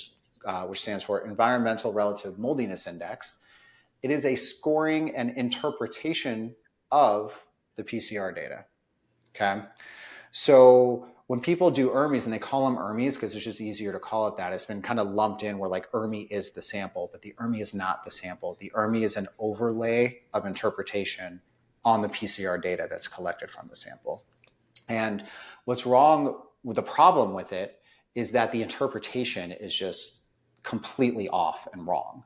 stands for Environmental Relative Moldiness Index. It is a scoring and interpretation of the PCR data. Okay, so when people do ERMIs, and they call them ERMIs because it's just easier to call it that, it's been kind of lumped in where like ERMI is the sample, but the ERMI is not the sample. The ERMI is an overlay of interpretation on the PCR data that's collected from the sample. And what's wrong with the problem with it is that the interpretation is just completely off and wrong.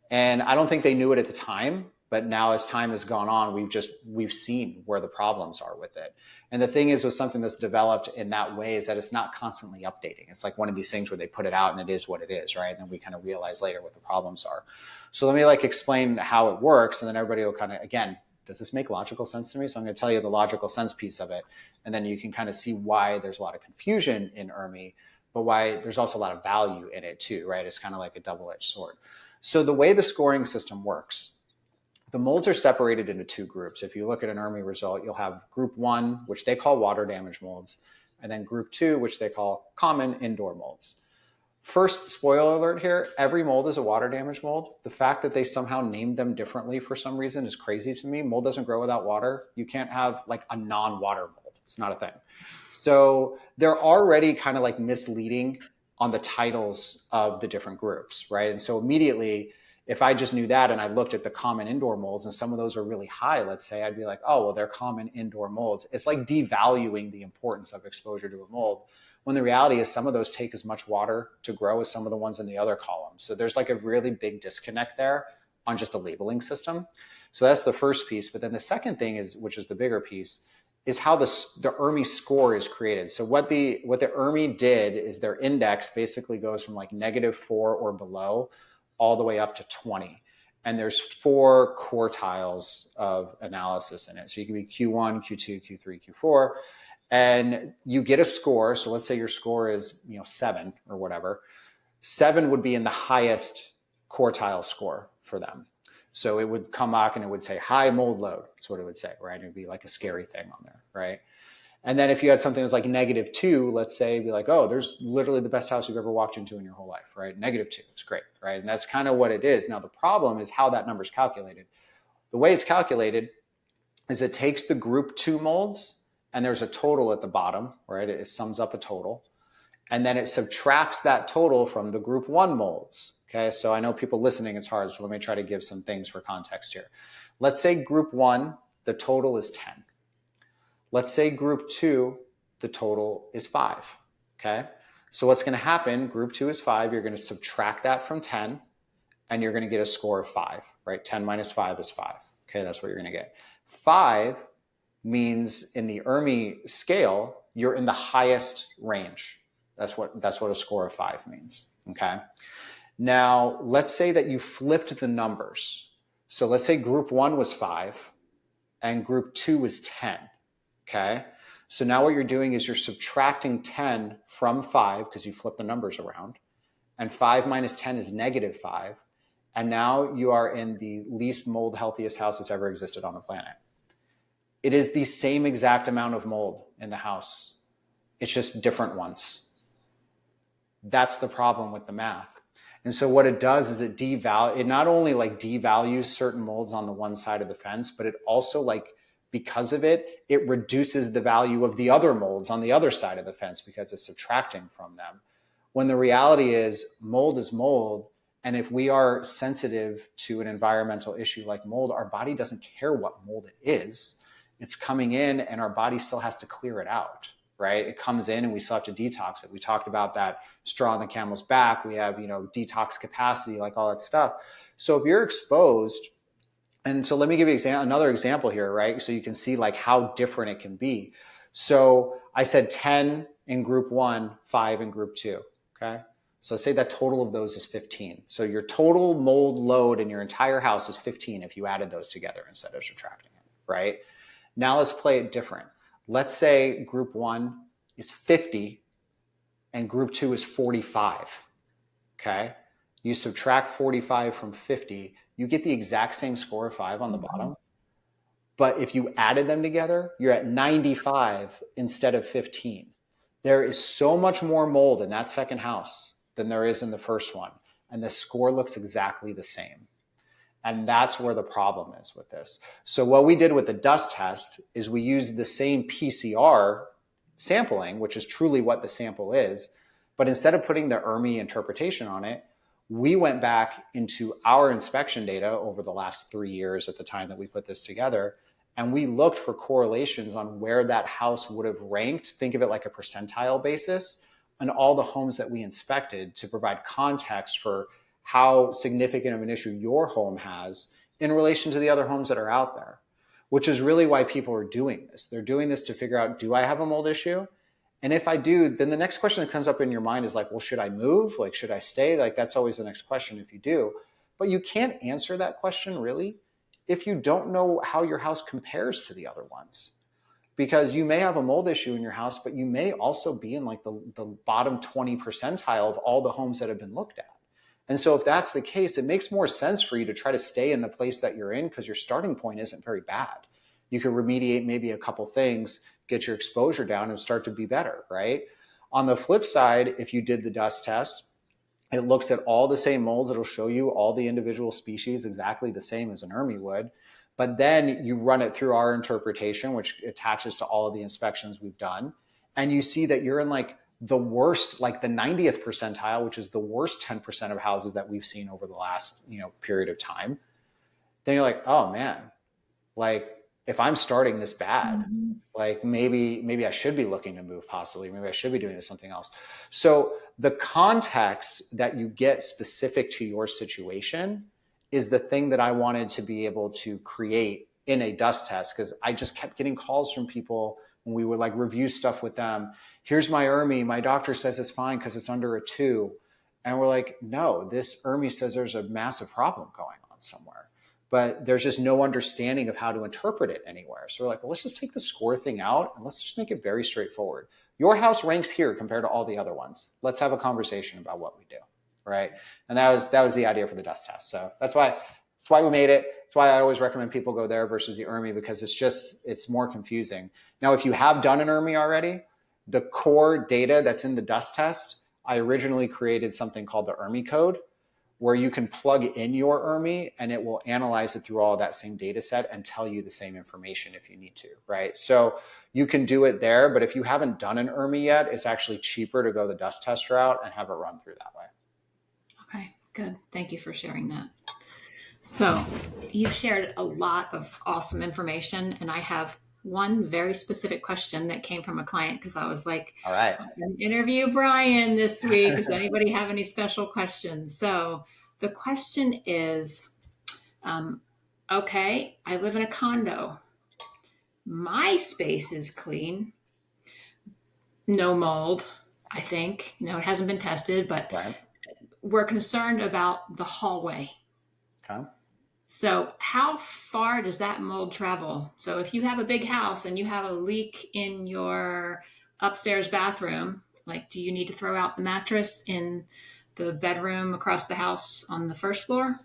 And I don't think they knew it at the time, but now as time has gone on, we've seen where the problems are with it. And the thing is with something that's developed in that way is that it's not constantly updating. It's like one of these things where they put it out and it is what it is, right? And then we kind of realize later what the problems are. So let me explain how it works, and then everybody will kind of, again, does this make logical sense to me? So I'm going to tell you the logical sense piece of it, and then you can kind of see why there's a lot of confusion in ERMI, but why there's also a lot of value in it too, right? It's kind of like a double-edged sword. So the way the scoring system works, the molds are separated into two groups. If you look at an ERMI result, you'll have group 1, which they call water damage molds, and then group 2, which they call common indoor molds. First, spoiler alert here, every mold is a water damage mold. The fact that they somehow named them differently for some reason is crazy to me. Mold doesn't grow without water. You can't have like a non-water mold. It's not a thing. So they're already kind of misleading on the titles of the different groups, right? And so immediately, if I just knew that and I looked at the common indoor molds and some of those are really high, let's say, I'd be like, oh, well, they're common indoor molds. It's like devaluing the importance of exposure to a mold, when the reality is some of those take as much water to grow as some of the ones in the other columns. So there's a really big disconnect there on just the labeling system. So that's the first piece. But then the second thing is, which is the bigger piece, is how the ERMI score is created. So what the ERMI did is their index basically goes from -4 or below all the way up to 20. And there's 4 quartiles of analysis in it. So you can be Q1, Q2, Q3, Q4. And you get a score. So let's say your score is 7 or whatever. 7 would be in the highest quartile score for them. So it would come back and it would say high mold load. That's what it would say, right? It would be like a scary thing on there, right? And then if you had something that was -2, let's say, it'd be like, oh, there's literally the best house you've ever walked into in your whole life, right? -2, it's great, right? And that's kind of what it is. Now, the problem is how that number is calculated. The way it's calculated is it takes the group 2 molds, and there's a total at the bottom, right? It sums up a total. And then it subtracts that total from the group 1 molds. Okay, so I know people listening, it's hard, so let me try to give some things for context here. Let's say group 1, the total is 10. Let's say group 2, the total is 5. Okay, so what's going to happen, group 2 is 5, you're going to subtract that from 10, and you're going to get a score of 5, right? 10 minus 5 is 5. Okay, that's what you're going to get. 5 means in the ERMI scale, you're in the highest range. That's what a score of 5 means, okay? Now, let's say that you flipped the numbers. So let's say group 1 was 5 and group 2 was 10, okay? So now what you're doing is you're subtracting 10 from 5 because you flip the numbers around, and 5 minus 10 is -5, and now you are in the least mold healthiest house that's ever existed on the planet. It is the same exact amount of mold in the house. It's just different ones. That's the problem with the math. And so what it does is it not only devalues certain molds on the one side of the fence, but it also because of it, it reduces the value of the other molds on the other side of the fence because it's subtracting from them, when the reality is mold is mold. And if we are sensitive to an environmental issue like mold, our body doesn't care what mold it is. It's coming in and our body still has to clear it out, right? It comes in and we still have to detox it. We talked about that straw on the camel's back. We have, detox capacity, like all that stuff. So if you're exposed, and so let me give you another example here, right? So you can see like how different it can be. So I said 10 in group 1, 5 in group 2, okay? So say that total of those is 15. So your total mold load in your entire house is 15 if you added those together instead of subtracting it, right? Now let's play it different. Let's say group 1 is 50 and group 2 is 45, okay? You subtract 45 from 50, you get the exact same score of 5 on the bottom. But if you added them together, you're at 95 instead of 15. There is so much more mold in that second house than there is in the first one. And the score looks exactly the same. And that's where the problem is with this. So what we did with the dust test is we used the same PCR sampling, which is truly what the sample is. But instead of putting the ERMI interpretation on it, we went back into our inspection data over the last 3 years at the time that we put this together. And we looked for correlations on where that house would have ranked. Think of it like a percentile basis on all the homes that we inspected to provide context for how significant of an issue your home has in relation to the other homes that are out there, which is really why people are doing this. They're doing this to figure out, do I have a mold issue? And if I do, then the next question that comes up in your mind is like, well, should I move? Like, should I stay? Like, that's always the next question if you do. But you can't answer that question really if you don't know how your house compares to the other ones. Because you may have a mold issue in your house, but you may also be in like the bottom 20 percentile of all the homes that have been looked at. And so if that's the case, it makes more sense for you to try to stay in the place that you're in because your starting point isn't very bad. You can remediate maybe a couple things, get your exposure down and start to be better, right? On the flip side, if you did the dust test, it looks at all the same molds. It'll show you all the individual species exactly the same as an ERMI would. But then you run it through our interpretation, which attaches to all of the inspections we've done. And you see that you're in like the worst, like the 90th percentile, which is the worst 10% of houses that we've seen over the last, period of time. Then you're like, oh man, like if I'm starting this bad, like maybe I should be looking to move possibly, maybe I should be doing something else. So the context that you get specific to your situation is the thing that I wanted to be able to create in a dust test, because I just kept getting calls from people when we would like review stuff with them. Here's my ERMI. My doctor says it's fine because it's under a 2. And we're like, no, this ERMI says there's a massive problem going on somewhere. But there's just no understanding of how to interpret it anywhere. So we're like, well, let's just take the score thing out and let's just make it very straightforward. Your house ranks here compared to all the other ones. Let's have a conversation about what we do, right? And that was the idea for the dust test. So that's why we made it. That's why I always recommend people go there versus the ERMI, because it's more confusing. Now, if you have done an ERMI already, the core data that's in the dust test, I originally created something called the ERMI code, where you can plug in your ERMI and it will analyze it through all that same data set and tell you the same information if you need to, right? So you can do it there, but if you haven't done an ERMI yet, it's actually cheaper to go the dust test route and have it run through that way. Okay, good. Thank you for sharing that. So you've shared a lot of awesome information, and I have one very specific question that came from a client because I was like, all right, I'm going to interview Brian this week. Does anybody have any special questions? So the question is, okay, I live in a condo. My space is clean. No mold, I think. It hasn't been tested, but right. We're concerned about the hallway. Okay. So how far does that mold travel? So if you have a big house and you have a leak in your upstairs bathroom, like, do you need to throw out the mattress in the bedroom across the house on the first floor?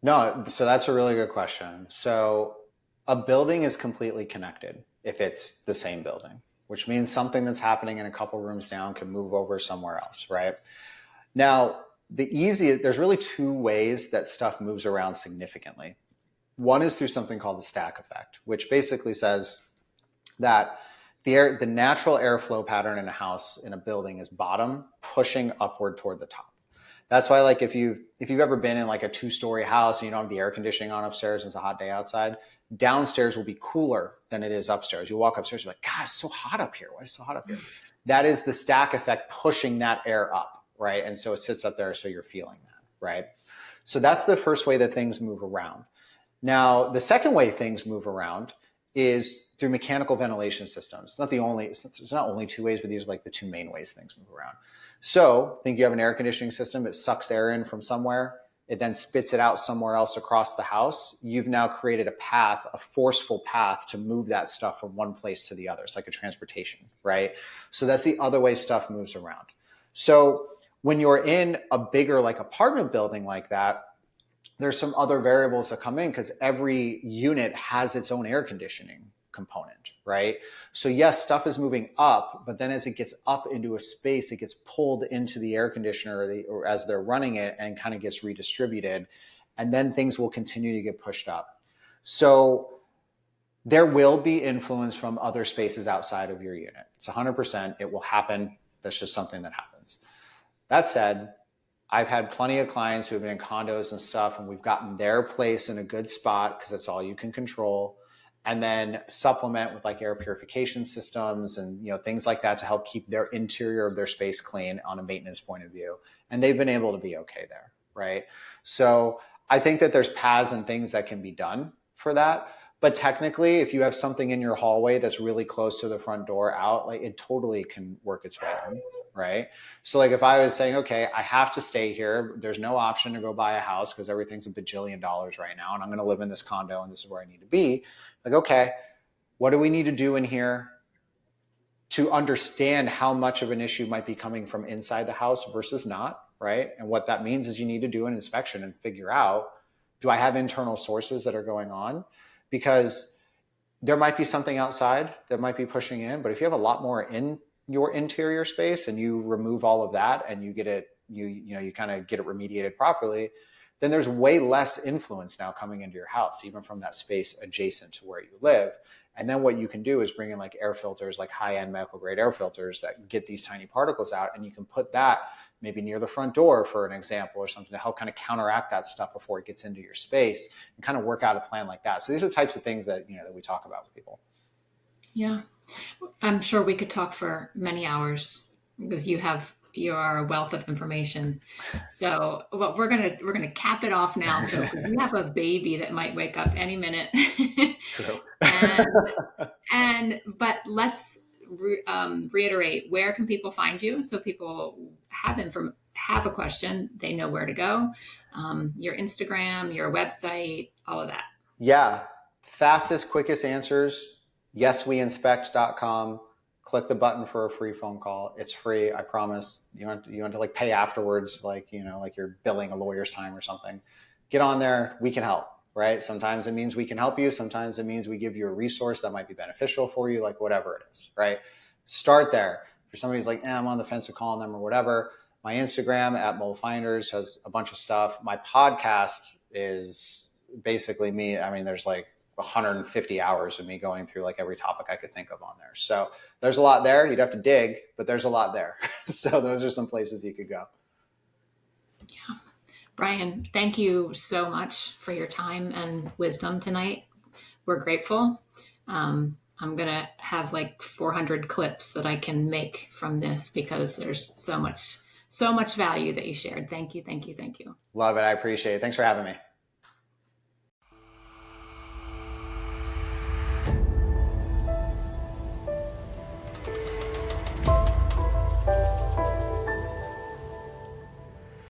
No, so that's a really good question. So a building is completely connected if it's the same building, which means something that's happening in a couple rooms down can move over somewhere else, right? Now, there's really 2 ways that stuff moves around significantly. One is through something called the stack effect, which basically says that The natural airflow pattern in a house, in a building, is bottom pushing upward toward the top. That's why, like, if you've ever been in like a 2-story house and you don't have the air conditioning on upstairs and it's a hot day outside, downstairs will be cooler than it is upstairs. You walk upstairs, you're like, God, it's so hot up here. Why is it so hot up here? That is the stack effect pushing that air up, right? And so it sits up there, so you're feeling that, right? So that's the first way that things move around. Now, the second way things move around is through mechanical ventilation systems. There's not only 2 ways, but these are like the 2 main ways things move around. So think you have an air conditioning system. It sucks air in from somewhere. It then spits it out somewhere else across the house. You've now created a path, a forceful path to move that stuff from one place to the other. It's like a transportation, right? So that's the other way stuff moves around. So when you're in a bigger like apartment building like that, there's some other variables that come in because every unit has its own air conditioning component, right? So yes, stuff is moving up, but then as it gets up into a space, it gets pulled into the air conditioner or as they're running it, and kind of gets redistributed. And then things will continue to get pushed up. So there will be influence from other spaces outside of your unit. It's 100%. It will happen. That's just something that happens. That said, I've had plenty of clients who have been in condos and stuff, and we've gotten their place in a good spot because that's all you can control, and then supplement with like air purification systems and things like that to help keep their interior of their space clean on a maintenance point of view. And they've been able to be okay there, right? So I think that there's paths and things that can be done for that. But technically, if you have something in your hallway that's really close to the front door out, like it totally can work its way in, right? So like if I was saying, okay, I have to stay here, there's no option to go buy a house because everything's $1 bajillion right now, and I'm going to live in this condo and this is where I need to be. Like, okay, what do we need to do in here to understand how much of an issue might be coming from inside the house versus not, right? And what that means is you need to do an inspection and figure out, do I have internal sources that are going on? Because there might be something outside that might be pushing in, but if you have a lot more in your interior space and you remove all of that and you get it, you kind of get it remediated properly, then there's way less influence now coming into your house, even from that space adjacent to where you live. And then what you can do is bring in like air filters, like high-end medical grade air filters that get these tiny particles out, and you can put that maybe near the front door for an example or something to help kind of counteract that stuff before it gets into your space, and kind of work out a plan like that. So these are the types of things that, that we talk about with people. Yeah. I'm sure we could talk for many hours because you are a wealth of information. So well, we're gonna cap it off now. So we have a baby that might wake up any minute. True. But let's reiterate, where can people find you so people have a question, they know where to go. Your Instagram, your website, all of that. Yeah. Fastest, quickest answers, yesweinspect.com. Click the button for a free phone call. It's free, I promise. You want to like pay afterwards, like like you're billing a lawyer's time or something. Get on there. We can help, right? Sometimes it means we can help you. Sometimes it means we give you a resource that might be beneficial for you, like whatever it is, right? Start there. For somebody who's like, I'm on the fence of calling them or whatever, my Instagram at MoldFinders has a bunch of stuff. My podcast is basically me. I mean, there's like 150 hours of me going through like every topic I could think of on there. So there's a lot there. You'd have to dig, but there's a lot there. So those are some places you could go. Yeah. Brian, thank you so much for your time and wisdom tonight. We're grateful. I'm going to have like 400 clips that I can make from this because there's so much value that you shared. Thank you. Thank you. Thank you. Love it. I appreciate it. Thanks for having me.